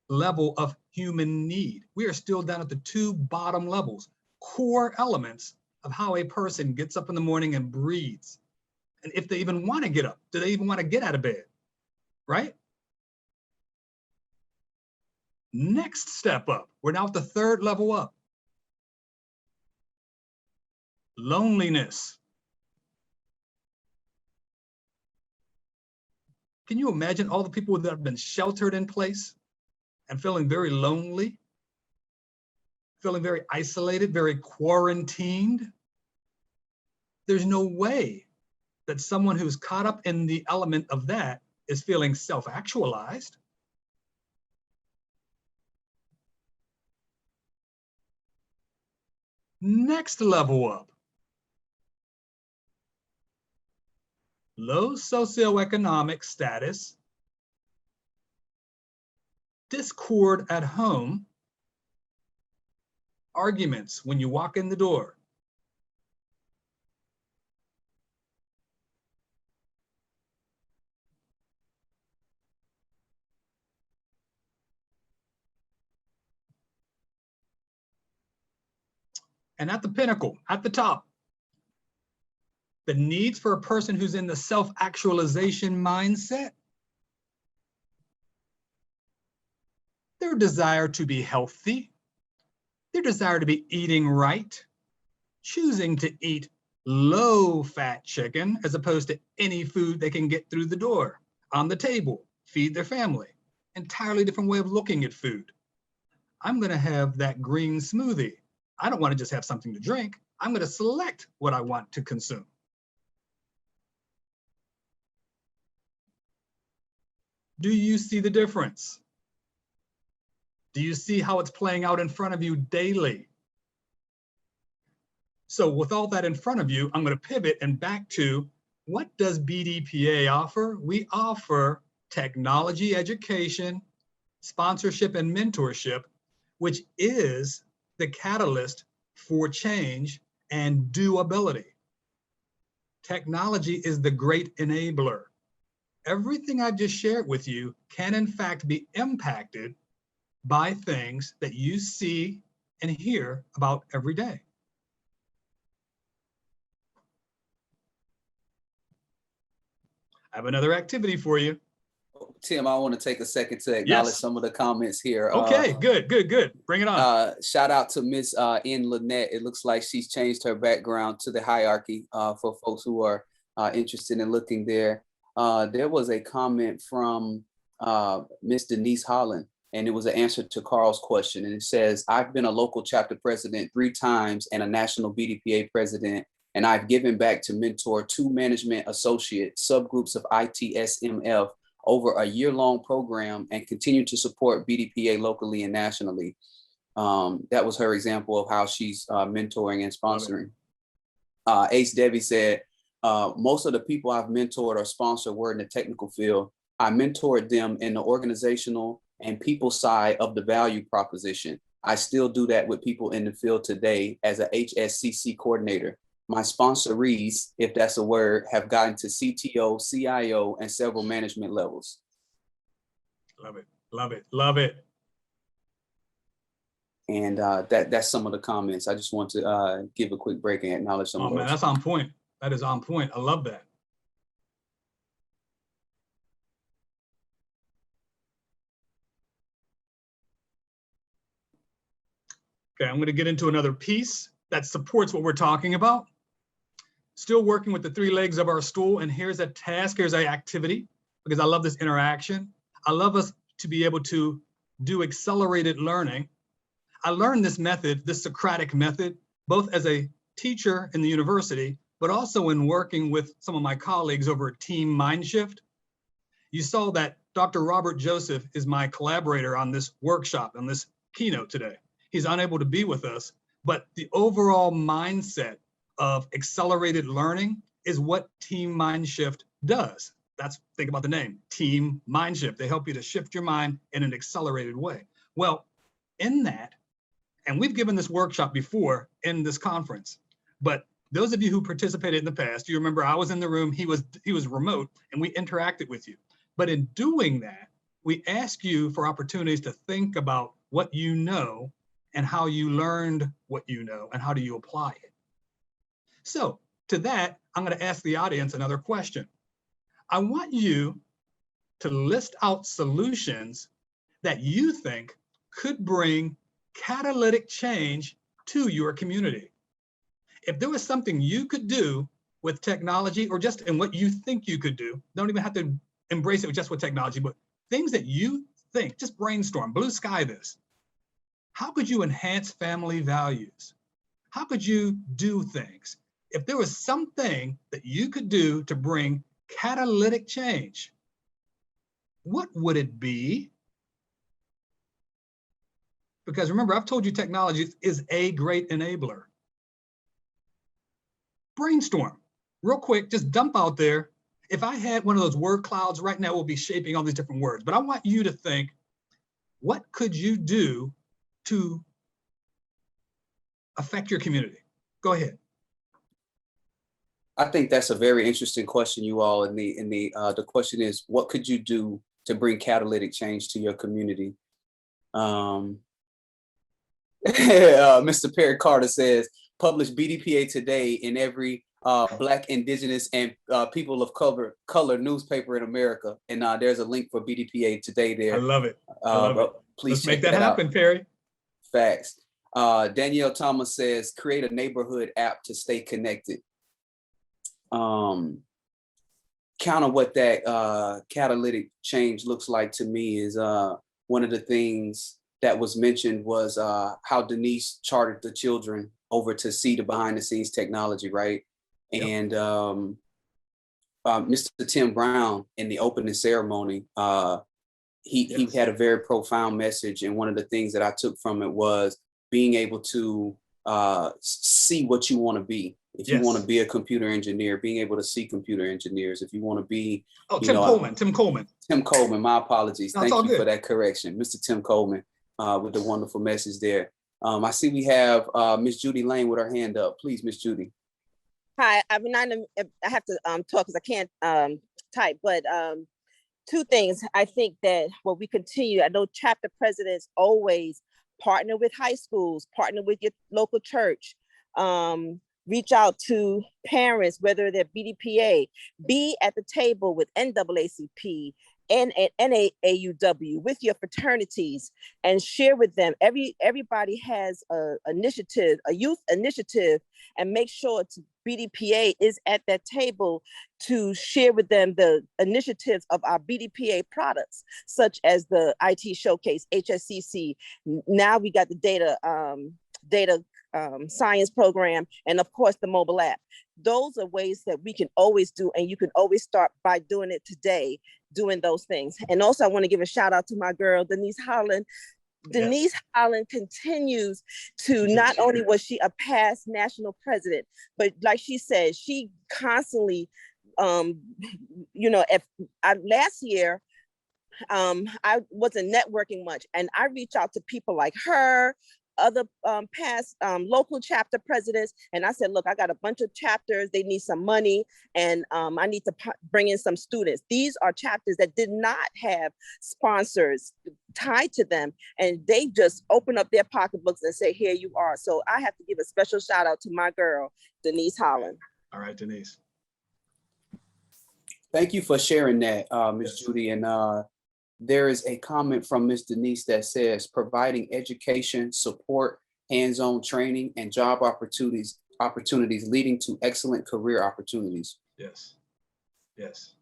level of human need. We are still down at the two bottom levels, core elements of how a person gets up in the morning and breathes. And if they even want to get up, do they even want to get out of bed, right? Next step up, we're now at the third level up. Loneliness. Can you imagine all the people that have been sheltered in place and feeling very lonely, feeling very isolated, very quarantined? There's no way that someone who's caught up in the element of that is feeling self-actualized. Next level up. Low socioeconomic status, discord at home, arguments when you walk in the door. And at the pinnacle, at the top, the needs for a person who's in the self-actualization mindset, their desire to be healthy, their desire to be eating right, choosing to eat low-fat chicken as opposed to any food they can get through the door, on the table, feed their family. Entirely different way of looking at food. I'm going to have that green smoothie. I don't want to just have something to drink. I'm going to select what I want to consume. Do you see the difference? Do you see how it's playing out in front of you daily? So with all that in front of you, I'm going to pivot and back to, what does BDPA offer? We offer technology education, sponsorship, and mentorship, which is the catalyst for change and doability. Technology is the great enabler. Everything I've just shared with you can in fact be impacted by things that you see and hear about every day. I have another activity for you. Tim, I want to take a second to acknowledge some of the comments here. Okay, good. Bring it on. Shout out to Miss N. Lynette. It looks like she's changed her background to the hierarchy for folks who are interested in looking there. There was a comment from Miss Denise Holland, and it was an answer to Carl's question. And it says, I've been a local chapter president 3 times and a national BDPA president, and I've given back to mentor 2 management associate subgroups of ITSMF over a year-long program and continue to support BDPA locally and nationally. That was her example of how she's mentoring and sponsoring. Ace Debbie said, most of the people I've mentored or sponsored were in the technical field. I mentored them in the organizational and people side of the value proposition. I still do that with people in the field today as a HSCC coordinator. My sponsorees, if that's a word, have gotten to CTO, CIO, and several management levels. Love it. And that's some of the comments. I just want to give a quick break and acknowledge some of those. Man, that's on point. That is on point. I love that. Okay, I'm going to get into another piece that supports what we're talking about. Still working with the three legs of our stool, and here's a task, here's an activity, because I love this interaction. I love us to be able to do accelerated learning. I learned this method, this Socratic method, both as a teacher in the university, but also in working with some of my colleagues over at Team Mindshift. You saw that Dr. Robert Joseph is my collaborator on this workshop, on this keynote today. He's unable to be with us, but the overall mindset of accelerated learning is what Team Mindshift does. Think about the name, Team Mindshift. They help you to shift your mind in an accelerated way. Well, in that, and we've given this workshop before in this conference, but those of you who participated in the past, you remember I was in the room, he was remote, and we interacted with you. But in doing that, we ask you for opportunities to think about what you know and how you learned what you know and how do you apply it. So to that, I'm going to ask the audience another question. I want you to list out solutions that you think could bring catalytic change to your community. If there was something you could do with technology, or just in what you think you could do, don't even have to embrace it just with technology, but things that you think, just brainstorm, blue sky this. How could you enhance family values? How could you do things? If there was something that you could do to bring catalytic change, what would it be? Because remember, I've told you technology is a great enabler. Brainstorm, real quick, just dump out there. If I had one of those word clouds right now, we'll be shaping all these different words, but I want you to think, what could you do to affect your community? Go ahead. I think that's a very interesting question, you all. And the question is, what could you do to bring catalytic change to your community? Mr. Perry Carter says, publish BDPA today in every Black, Indigenous, and people of color newspaper in America. And there's a link for BDPA today there. I love it. I love it. Please Let's make that happen, out. Perry. Facts. Danielle Thomas says, create a neighborhood app to stay connected. Counter what that catalytic change looks like to me is one of the things that was mentioned was how Denise chartered the children over to see the behind the scenes technology, right? Yep. And Mr. Tim Brown in the opening ceremony, he had a very profound message. And one of the things that I took from it was being able to see what you want to be. If you want to be a computer engineer, being able to see computer engineers. If you want to be, Tim Coleman, my apologies. Thank you for that correction, Mr. Tim Coleman, with the wonderful message there. I see we have Miss Judy Lane with her hand up. Please, Miss Judy. Hi, I have to talk because I can't type, but two things. I think that we continue, I know chapter presidents always partner with high schools, partner with your local church, reach out to parents, whether they're BDPA, be at the table with NAACP and NAAUW with your fraternities and share with them. Everybody has a youth initiative, and make sure BDPA is at that table to share with them the initiatives of our BDPA products, such as the IT Showcase, HSCC. Now we got the data science program, and of course the mobile app. Those are ways that we can always do, and you can always start by doing it today, doing those things. And also I want to give a shout out to my girl, Denise Holland. Denise Holland continues to, not only was she a past national president, but like she said, she constantly, last year, I wasn't networking much, and I reach out to people like her, other past local chapter presidents, and I said, look, I got a bunch of chapters, they need some money, and I need to bring in some students. These are chapters that did not have sponsors tied to them, and they just open up their pocketbooks and say, here you are. So I have to give a special shout out to my girl, Denise Holland. All right, Denise. Thank you for sharing that, Ms. Judy. And there is a comment from Ms. Denise that says, providing education, support, hands-on training, and job opportunities leading to excellent career opportunities. Yes. Yes.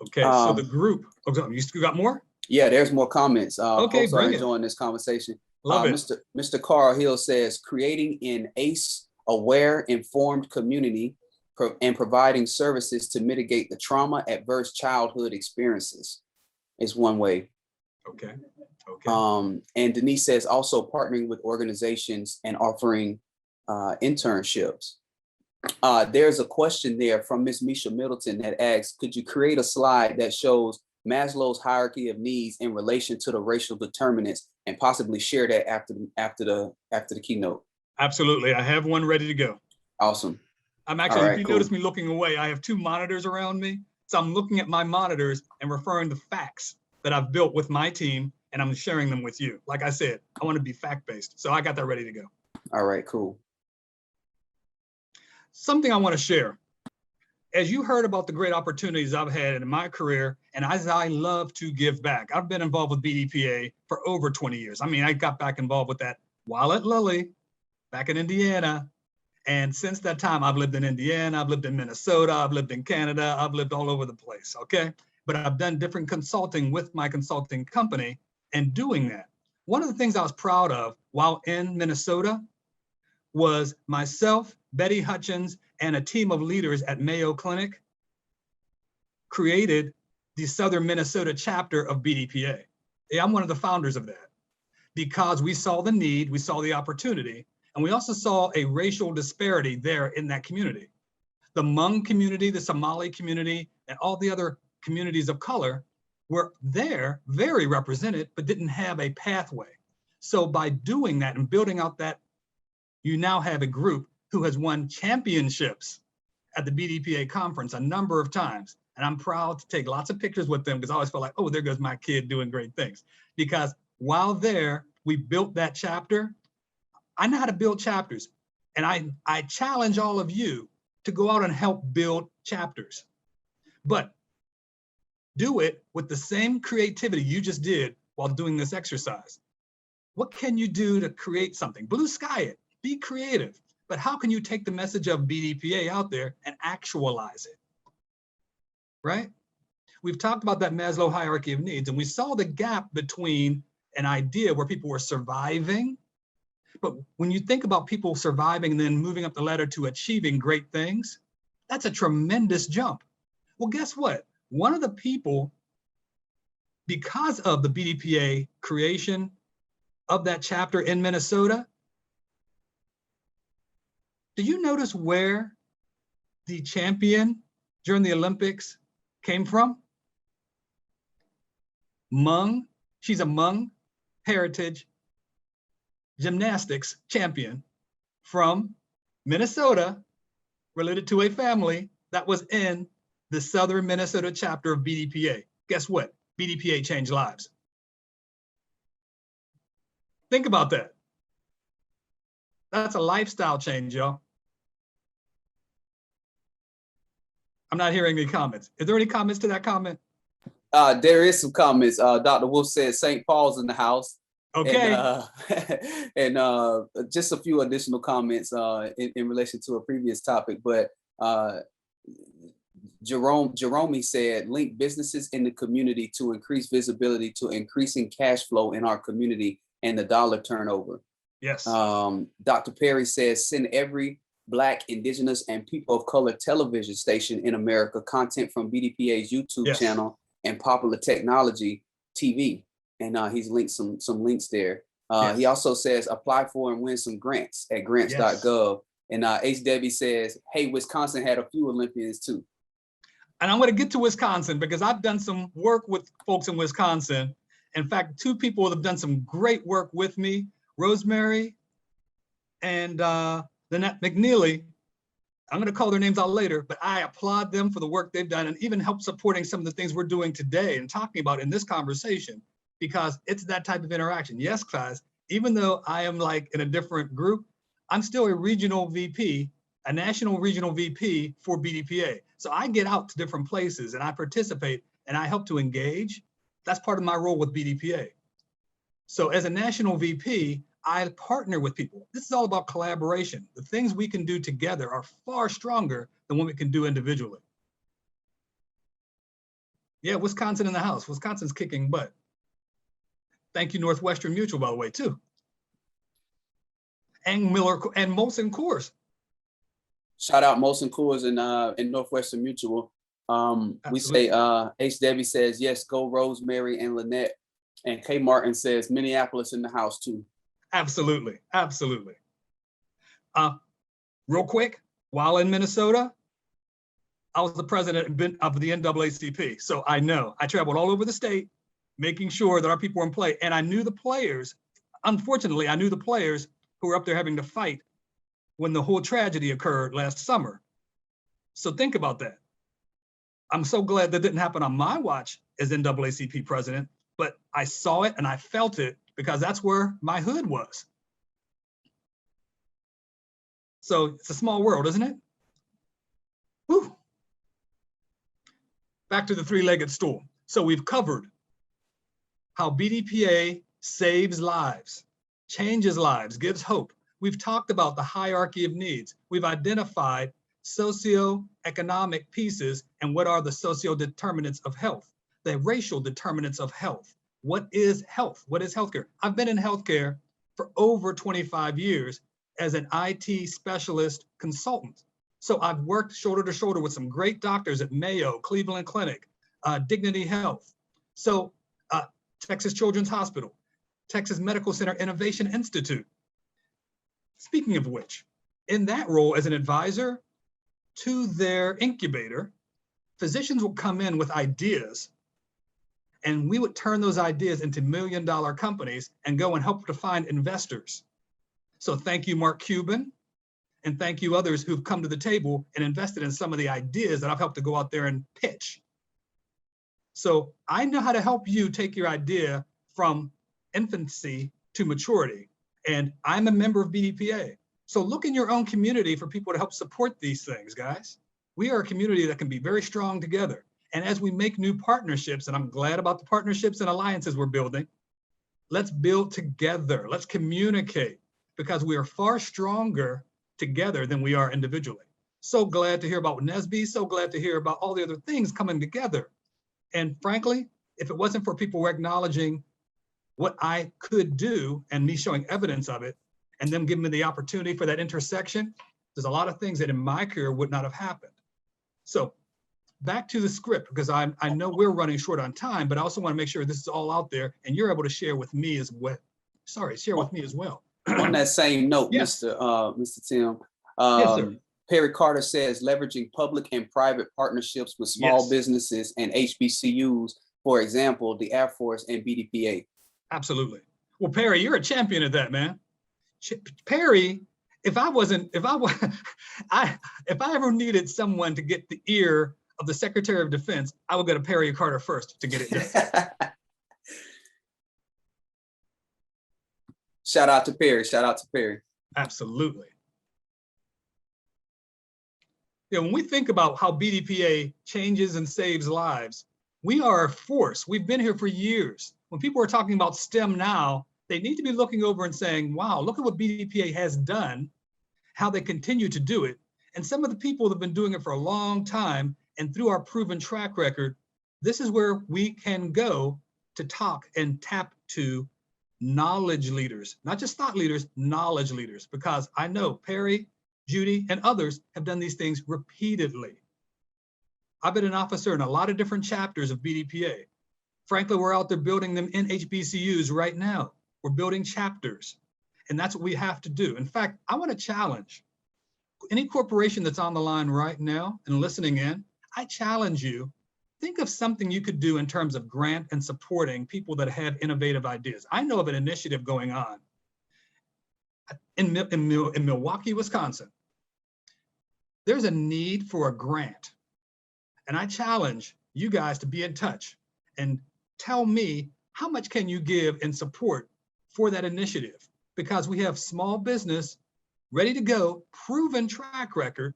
Okay, so the group, you still got more? Yeah, there's more comments. Okay, Folks are bring it. enjoying this conversation. Love it. Mr. Carl Hill says, creating an ACE-aware, informed community and providing services to mitigate the trauma adverse childhood experiences is one way. Okay. Okay. And Denise says also partnering with organizations and offering internships. There's a question there from Ms. Misha Middleton that asks, could you create a slide that shows Maslow's hierarchy of needs in relation to the racial determinants and possibly share that after the keynote? Absolutely. I have one ready to go. Awesome. I'm actually, if you notice me looking away, I have two monitors around me. So I'm looking at my monitors and referring to facts that I've built with my team, and I'm sharing them with you. Like I said, I want to be fact-based. So I got that ready to go. All right, cool. Something I want to share. As you heard about the great opportunities I've had in my career, and as I love to give back, I've been involved with BDPA for over 20 years. I mean, I got back involved with that while at Lilly, back in Indiana. And since that time, I've lived in Indiana, I've lived in Minnesota, I've lived in Canada, I've lived all over the place, okay? But I've done different consulting with my consulting company and doing that. One of the things I was proud of while in Minnesota was myself, Betty Hutchins, and a team of leaders at Mayo Clinic created the Southern Minnesota chapter of BDPA. Yeah, I'm one of the founders of that because we saw the need, we saw the opportunity, and we also saw a racial disparity there in that community. The Hmong community, the Somali community, and all the other communities of color were there, very represented, but didn't have a pathway. So by doing that and building out that, you now have a group who has won championships at the BDPA conference a number of times. And I'm proud to take lots of pictures with them because I always feel like, oh, there goes my kid doing great things. Because while there, we built that chapter. I know how to build chapters. And I challenge all of you to go out and help build chapters. But do it with the same creativity you just did while doing this exercise. What can you do to create something? Blue sky it, be creative. But how can you take the message of BDPA out there and actualize it, right? We've talked about that Maslow hierarchy of needs, and we saw the gap between an idea where people were surviving. But when you think about people surviving and then moving up the ladder to achieving great things, that's a tremendous jump. Well, guess what? One of the people, because of the BDPA creation of that chapter in Minnesota, do you notice where the champion during the Olympics came from? Hmong, she's a Hmong heritage gymnastics champion from Minnesota, related to a family that was in the Southern Minnesota chapter of BDPA. Guess what? BDPA changed lives. Think about that. That's a lifestyle change, y'all. I'm not hearing any comments. Is there any comments to that comment? There is some comments. Dr. Wolf says St. Paul's in the house. Okay. And just a few additional comments in relation to a previous topic. But Jerome said, link businesses in the community to increase visibility to increasing cash flow in our community and the dollar turnover. Yes. Dr. Perry says, send every Black, Indigenous, and people of color television station in America content from BDPA's YouTube channel and Popular Technology TV. And he's linked some links there. He also says, apply for and win some grants at grants.gov. And H. Debbie says, hey, Wisconsin had a few Olympians too. And I'm going to get to Wisconsin because I've done some work with folks in Wisconsin. In fact, two people have done some great work with me, Rosemary and Lynette McNeely. I'm going to call their names out later, but I applaud them for the work they've done and even help supporting some of the things we're doing today and talking about in this conversation, because it's that type of interaction. Yes, class, even though I am like in a different group, I'm still a regional VP, a national regional VP for BDPA. So I get out to different places and I participate and I help to engage. That's part of my role with BDPA. So as a national VP, I partner with people. This is all about collaboration. The things we can do together are far stronger than what we can do individually. Yeah, Wisconsin in the house. Wisconsin's kicking butt. Thank you, Northwestern Mutual, by the way, too. And Miller and Molson Coors. Shout out Molson Coors and Northwestern Mutual. We say H. Debbie says yes, go Rosemary and Lynette. And K. Martin says Minneapolis in the house too. Absolutely, absolutely. Real quick, while in Minnesota, I was the president of the NAACP. So I know, I traveled all over the state, making sure that our people were in play. And I knew the players, unfortunately, I knew the players who were up there having to fight when the whole tragedy occurred last summer. So think about that. I'm so glad that didn't happen on my watch as NAACP president, but I saw it and I felt it because that's where my hood was. So it's a small world, isn't it? Whew. Back to the three-legged stool. So we've covered how BDPA saves lives, changes lives, gives hope. We've talked about the hierarchy of needs. We've identified socioeconomic pieces and what are the socio-determinants of health, the racial determinants of health. What is health? What is healthcare? I've been in healthcare for over 25 years as an IT specialist consultant. So I've worked shoulder to shoulder with some great doctors at Mayo, Cleveland Clinic, Dignity Health. So Texas Children's Hospital, Texas Medical Center Innovation Institute. Speaking of which, in that role as an advisor to their incubator, physicians will come in with ideas and we would turn those ideas into million-dollar companies and go and help to find investors. So thank you, Mark Cuban, and thank you others who've come to the table and invested in some of the ideas that I've helped to go out there and pitch. So I know how to help you take your idea from infancy to maturity. And I'm a member of BDPA. So look in your own community for people to help support these things, guys. We are a community that can be very strong together. And as we make new partnerships, and I'm glad about the partnerships and alliances we're building, let's build together. Let's communicate because we are far stronger together than we are individually. So glad to hear about Nesby. So glad to hear about all the other things coming together. And frankly, if it wasn't for people who are acknowledging what I could do and me showing evidence of it, and them giving me the opportunity for that intersection, there's a lot of things that in my career would not have happened. So back to the script, because I know we're running short on time, but I also want to make sure this is all out there and you're able to share with me as well. Share with me as well. On that same note, yes. Mr. Tim, yes, sir. Perry Carter says leveraging public and private partnerships with small yes. businesses and HBCUs, for example, the Air Force and BDPA. Absolutely. Well, Perry, you're a champion of that, man. Perry, if I ever needed someone to get the ear of the Secretary of Defense, I would go to Perry Carter first to get it done. Shout out to Perry. Shout out to Perry. Absolutely. Yeah, when we think about how BDPA changes and saves lives, we are a force. We've been here for years. When people are talking about STEM now, they need to be looking over and saying, wow, look at what BDPA has done, how they continue to do it. And some of the people that have been doing it for a long time and through our proven track record, this is where we can go to talk and tap to knowledge leaders, not just thought leaders, knowledge leaders, because I know Perry, Judy, and others have done these things repeatedly. I've been an officer in a lot of different chapters of BDPA. Frankly, we're out there building them in HBCUs right now. We're building chapters, and that's what we have to do. In fact, I want to challenge any corporation that's on the line right now and listening in. I challenge you, think of something you could do in terms of grant and supporting people that have innovative ideas. I know of an initiative going on in Milwaukee, Wisconsin. There's a need for a grant. And I challenge you guys to be in touch and tell me how much can you give in support for that initiative? Because we have small business ready to go, proven track record.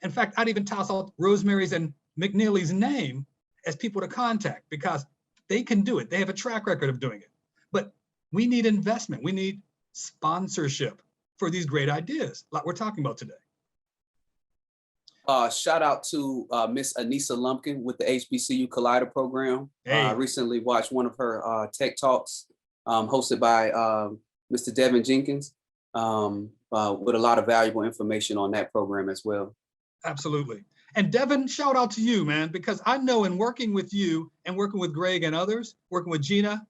In fact, I'd even toss out Rosemary's and McNeely's name as people to contact because they can do it. They have a track record of doing it. But we need investment. We need sponsorship for these great ideas like we're talking about today. Shout out to Miss Anissa Lumpkin with the HBCU Collider program. Hey. I recently watched one of her tech talks hosted by Mr. Devin Jenkins with a lot of valuable information on that program as well. Absolutely. And Devin, shout out to you, man, because I know in working with you and working with Greg and others, working with Gina,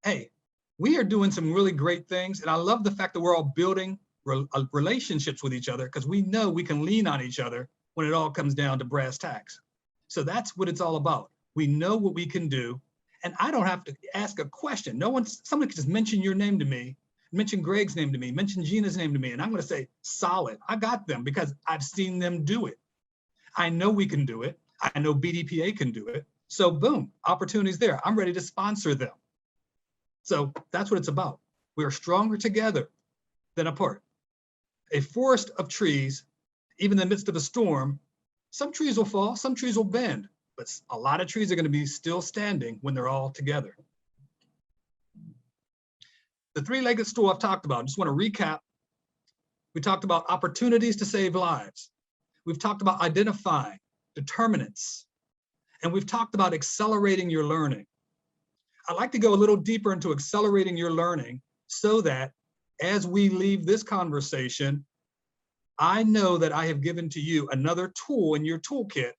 hey, we are doing some really great things. And I love the fact that we're all building relationships with each other because we know we can lean on each other when it all comes down to brass tacks. So that's what it's all about. We know what we can do. And I don't have to ask a question. Someone can just mention your name to me, mention Greg's name to me, mention Gina's name to me. And I'm going to say, solid. I got them because I've seen them do it. I know we can do it. I know BDPA can do it. So boom, opportunities there. I'm ready to sponsor them. So that's what it's about. We are stronger together than apart. A forest of trees, even in the midst of a storm, some trees will fall, some trees will bend, but a lot of trees are going to be still standing when they're all together. The three-legged stool I've talked about, I just want to recap. We talked about opportunities to save lives. We've talked about identifying determinants, and we've talked about accelerating your learning. I'd like to go a little deeper into accelerating your learning so that as we leave this conversation, I know that I have given to you another tool in your toolkit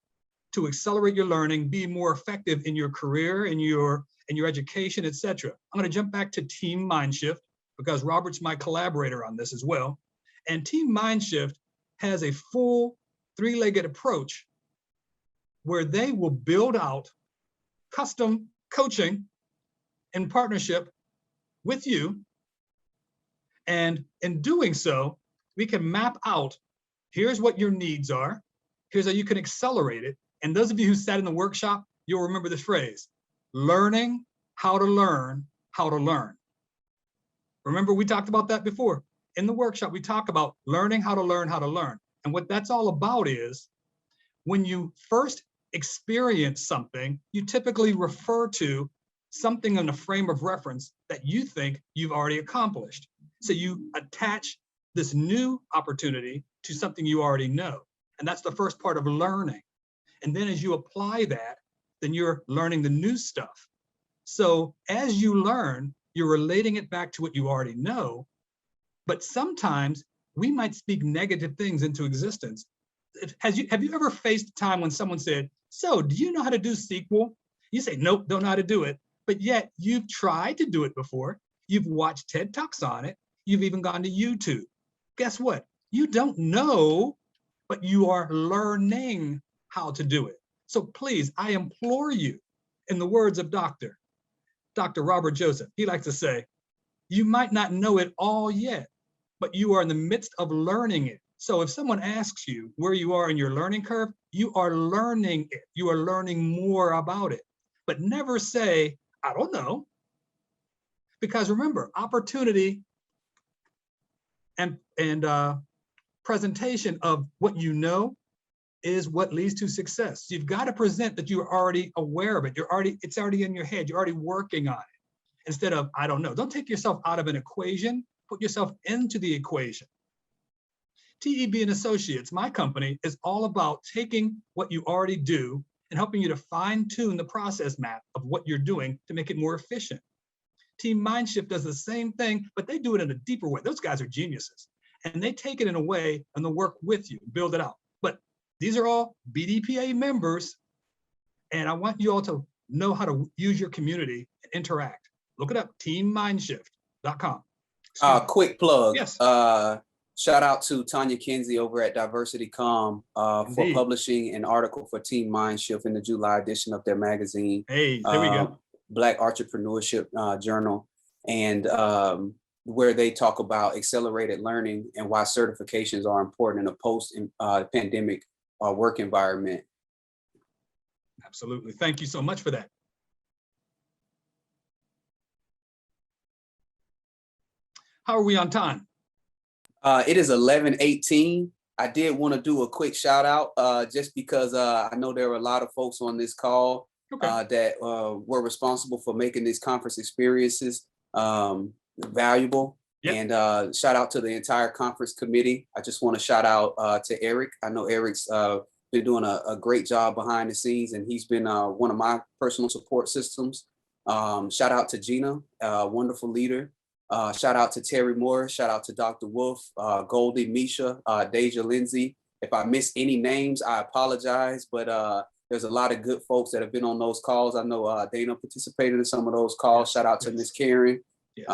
to accelerate your learning, be more effective in your career, in your education, etc. I'm going to jump back to Team Mindshift because Robert's my collaborator on this as well. And Team Mindshift has a full three-legged approach where they will build out custom coaching in partnership with you. And in doing so, we can map out, here's what your needs are, here's how you can accelerate it. And those of you who sat in the workshop, you'll remember this phrase, learning how to learn how to learn. Remember, we talked about that before. In the workshop, we talk about learning how to learn how to learn. And what that's all about is when you first experience something, you typically refer to something in a frame of reference that you think you've already accomplished. So you attach this new opportunity to something you already know. And that's the first part of learning. And then as you apply that, then you're learning the new stuff. So as you learn, you're relating it back to what you already know. But sometimes we might speak negative things into existence. Have you ever faced a time when someone said, so do you know how to do SQL? You say, nope, don't know how to do it. But yet you've tried to do it before. You've watched TED Talks on it. You've even gone to YouTube. Guess what? You don't know, but you are learning how to do it. So please, I implore you, in the words of Dr. Robert Joseph, he likes to say, you might not know it all yet, but you are in the midst of learning it. So if someone asks you where you are in your learning curve, you are learning it. You are learning more about it. But never say, I don't know. Because remember, opportunity and presentation of what you know is what leads to success. You've got to present that you're already aware of it. It's already in your head. You're already working on it. Instead of, I don't know. Don't take yourself out of an equation. Put yourself into the equation. TEB and Associates, my company, is all about taking what you already do and helping you to fine-tune the process map of what you're doing to make it more efficient. Team Mindshift does the same thing, but they do it in a deeper way. Those guys are geniuses. And they take it in a way and they'll work with you, build it out. But these are all BDPA members. And I want you all to know how to use your community and interact. Look it up, teammindshift.com. Quick plug. Yes. Shout out to Tanya Kinsey over at Diversity.com for publishing an article for Team Mindshift in the July edition of their magazine. Hey, there we go. Black Entrepreneurship Journal, and where they talk about accelerated learning and why certifications are important in a post-pandemic work environment. Absolutely. Thank you so much for that. How are we on time? It is 11:18. I did want to do a quick shout out just because I know there were a lot of folks on this call that were responsible for making these conference experiences valuable. Yep. And shout out to the entire conference committee. I just want to shout out to Eric. I know Eric's been doing a great job behind the scenes, and he's been one of my personal support systems. Shout out to Gina, wonderful leader. Shout out to Terry Moore. Shout out to Dr. Wolf, Goldie, Misha, Deja Lindsay. If I miss any names, I apologize, but there's a lot of good folks that have been on those calls. I know Dana participated in some of those calls. Shout out to Miss Karen. Yes.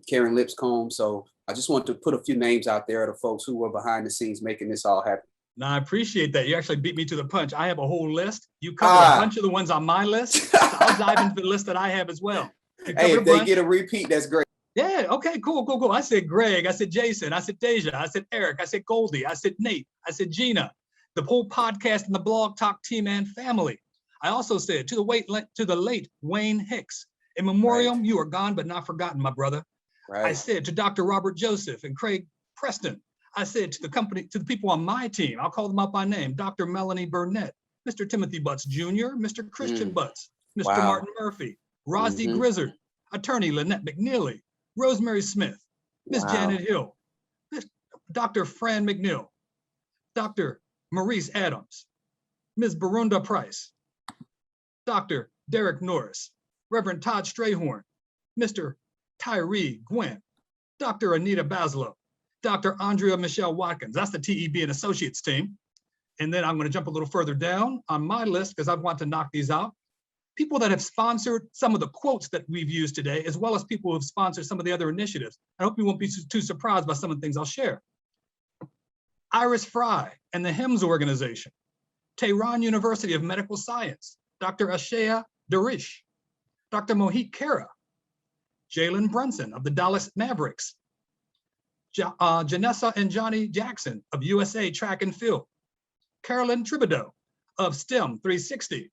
Karen Lipscomb. So I just want to put a few names out there of the folks who were behind the scenes making this all happen. Now, I appreciate that. You actually beat me to the punch. I have a whole list. You covered a bunch of the ones on my list. So I'll dive into the list that I have as well. Hey, if they get a repeat, that's great. Yeah, okay, cool. I said Greg, I said Jason, I said Deja, I said Eric, I said Goldie, I said Nate, I said Gina, the whole podcast and the blog talk team and family. I also said to the late Wayne Hicks, in memoriam, you are gone but not forgotten, my brother. Right. I said to Dr. Robert Joseph and Craig Preston, I said to the people on my team, I'll call them out by name, Dr. Melanie Burnett, Mr. Timothy Butts Jr., Mr. Christian Butts, Mr. Martin Murphy, Rosie Grizzard, attorney Lynette McNeely, Rosemary Smith, Miss Janet Hill, Dr. Fran McNeil, Dr. Maurice Adams, Ms. Barunda Price, Dr. Derek Norris, Reverend Todd Strayhorn, Mr. Tyree Gwynn, Dr. Anita Baslow, Dr. Andrea Michelle Watkins. That's the TEB and Associates team. And then I'm going to jump a little further down on my list because I want to knock these out. People that have sponsored some of the quotes that we've used today, as well as people who have sponsored some of the other initiatives. I hope you won't be too surprised by some of the things I'll share. Iris Fry and the HIMSS organization, Tehran University of Medical Science, Dr. Ashaya Darish, Dr. Mohit Kara, Jalen Brunson of the Dallas Mavericks, Janessa and Johnny Jackson of USA Track and Field, Carolyn Tribideau of STEM 360.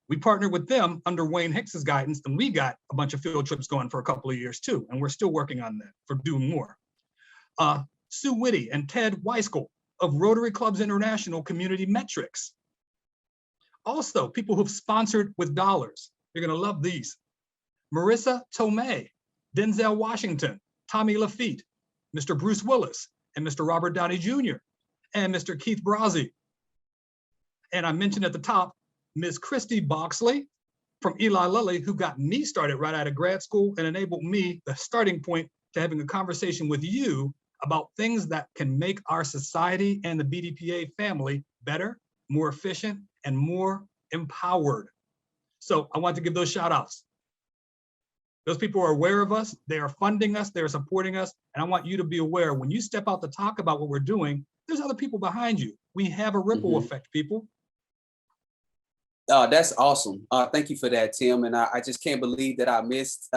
We partnered with them under Wayne Hicks's guidance, and we got a bunch of field trips going for a couple of years too, and we're still working on that for doing more. Sue Whitty and Ted Weiskell of Rotary Clubs International Community Metrics. Also, people who've sponsored with dollars. You're gonna love these. Marissa Tomei, Denzel Washington, Tommy Lafitte, Mr. Bruce Willis, and Mr. Robert Downey Jr., and Mr. Keith Brazzi. And I mentioned at the top, Ms. Christy Boxley from Eli Lilly, who got me started right out of grad school and enabled me the starting point to having a conversation with you about things that can make our society and the BDPA family better, more efficient, and more empowered. So I want to give those shout outs. Those people are aware of us, they are funding us, they're supporting us, and I want you to be aware when you step out to talk about what we're doing, there's other people behind you. We have a ripple effect, people. That's awesome. Thank you for that, Tim. And I just can't believe that I missed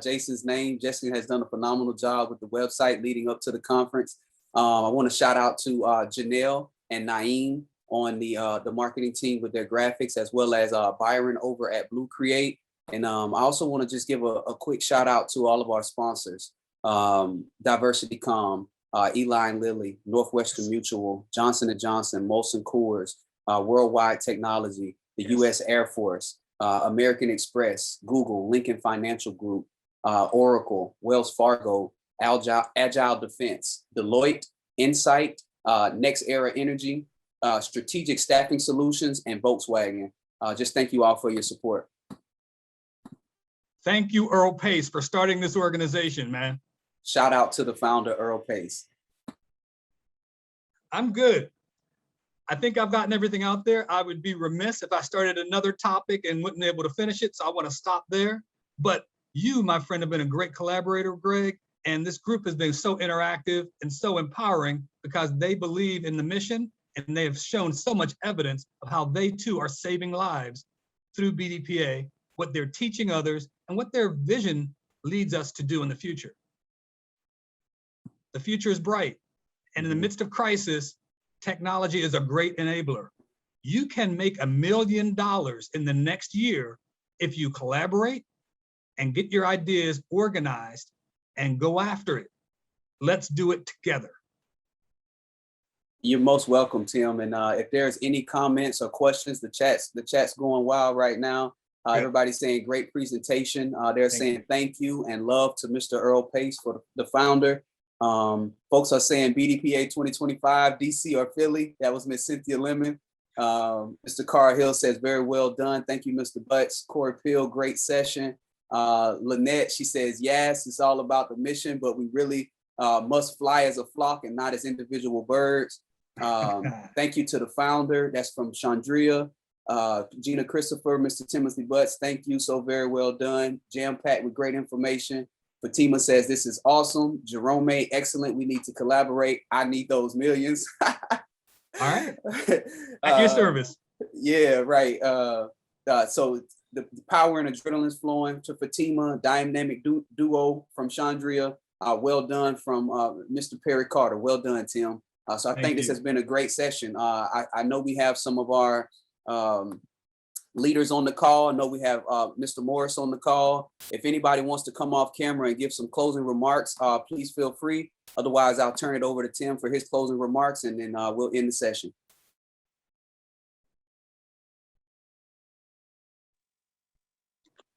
Jason's name. Jason has done a phenomenal job with the website leading up to the conference. I want to shout out to Janelle and Naeem on the marketing team with their graphics, as well as Byron over at Blue Create. And I also want to just give a quick shout out to all of our sponsors, DiversityCom, Eli and Lilly, Northwestern Mutual, Johnson & Johnson, Molson Coors, Worldwide Technology, the U.S. Air Force, American Express, Google, Lincoln Financial Group, Oracle, Wells Fargo, Agile Defense, Deloitte, Insight, Next Era Energy, Strategic Staffing Solutions, and Volkswagen. Just thank you all for your support. Thank you, Earl Pace, for starting this organization, man. Shout out to the founder, Earl Pace. I'm good. I think I've gotten everything out there. I would be remiss if I started another topic and wouldn't be able to finish it. So I want to stop there. But you, my friend, have been a great collaborator, Greg. And this group has been so interactive and so empowering because they believe in the mission and they have shown so much evidence of how they too are saving lives through BDPA, what they're teaching others, and what their vision leads us to do in the future. The future is bright. And in the midst of crisis, technology is a great enabler. You can make $1 million in the next year if you collaborate and get your ideas organized and go after it. Let's do it together. You're most welcome, Tim. And if there's any comments or questions, the chat's going wild right now. Everybody's saying great presentation. They're saying thank you and love to Mr. Earl Pace for the founder. Folks are saying BDPA 2025, DC or Philly. That was Miss Cynthia Lemon. Mr. Carl Hill says, very well done. Thank you, Mr. Butts. Corey Peel, great session. Lynette, she says, yes, it's all about the mission, but we really must fly as a flock and not as individual birds. Thank you to the founder. That's from Chandria. Gina Christopher, Mr. Timothy Butts, thank you. So very well done. Jam-packed with great information. Fatima says, this is awesome. Jerome, excellent. We need to collaborate. I need those millions. All right. At your service. Yeah, right. So the power and adrenaline is flowing to Fatima. Dynamic duo from Chandria. Well done from Mr. Perry Carter. Well done, Tim. So I think this has been a great session. I know we have some of our leaders on the call. I know we have Mr. Morris on the call. If anybody wants to come off camera and give some closing remarks, please feel free. Otherwise, I'll turn it over to Tim for his closing remarks, and then we'll end the session.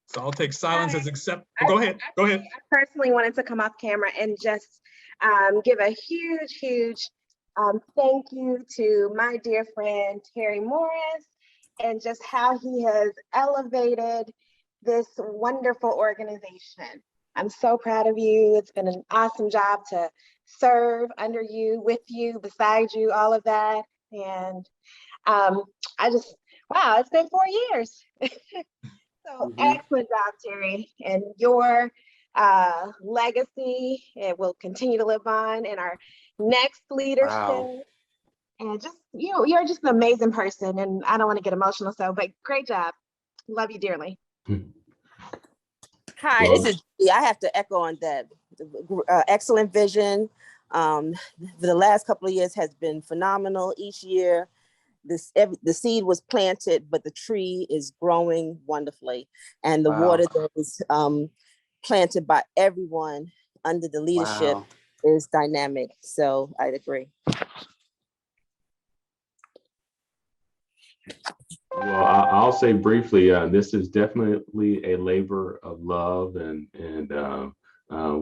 So I'll take silence as accept. Go ahead. I personally wanted to come off camera and just give a huge thank you to my dear friend, Terry Morris, and just how he has elevated this wonderful organization. I'm so proud of you. It's been an awesome job to serve under you, with you, beside you, all of that. And wow, it's been 4 years. So excellent job, Terry. And your legacy, it will continue to live on in our next leadership. Wow. And just, you're just an amazing person, and I don't want to get emotional, but great job. Love you dearly. Hi, this is G. I have to echo on that. Excellent vision. The last couple of years has been phenomenal. Each year, the seed was planted, but the tree is growing wonderfully. And the water that is planted by everyone under the leadership is dynamic. So I agree. Well, I'll say briefly, this is definitely a labor of love, and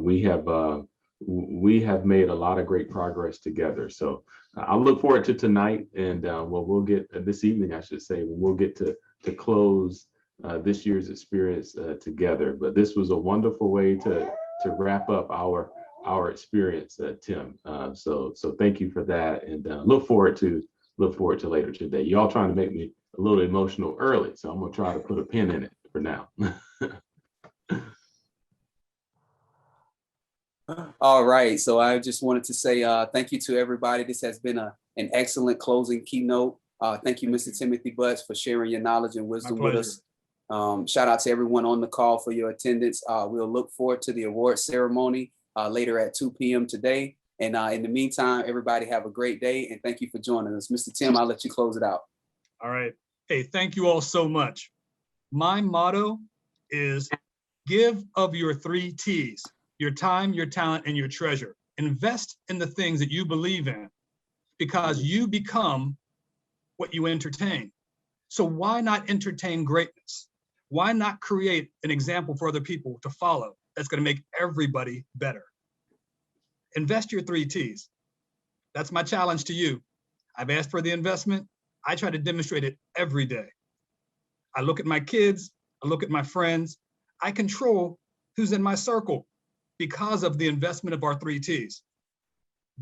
we have made a lot of great progress together. So I'll look forward to tonight, and we'll get this evening, I should say, we'll get to close this year's experience together. But this was a wonderful way to wrap up our experience, Tim. So thank you for that, and look forward to later today. Y'all trying to make me a little emotional early, so I'm gonna try to put a pin in it for now. All right, so I just wanted to say thank you to everybody. This has been an excellent closing keynote. Thank you, Mr. Timothy Butts, for sharing your knowledge and wisdom with us. Shout out to everyone on the call for your attendance. We'll look forward to the award ceremony later at 2 p.m. today. And in the meantime, everybody have a great day, and thank you for joining us. Mr. Tim, I'll let you close it out. All right. Hey, thank you all so much. My motto is give of your 3 T's, your time, your talent, and your treasure. Invest in the things that you believe in, because you become what you entertain. So why not entertain greatness? Why not create an example for other people to follow that's going to make everybody better? Invest your 3 T's. That's my challenge to you. I've asked for the investment. I try to demonstrate it every day. I look at my kids, I look at my friends. I control who's in my circle because of the investment of our 3 T's.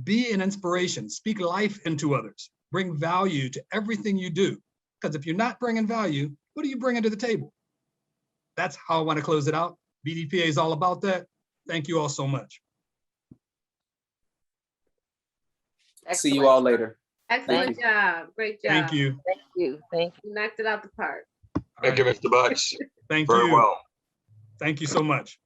Be an inspiration, speak life into others, bring value to everything you do. Because if you're not bringing value, what are you bringing to the table? That's how I want to close it out. BDPA is all about that. Thank you all so much. Excellent. See you all later. Excellent job. Great job. Thank you. Thank you. Thank you. You knocked it out the park. Thank you, Mr. Butts. Thank Very you. well. Thank you so much.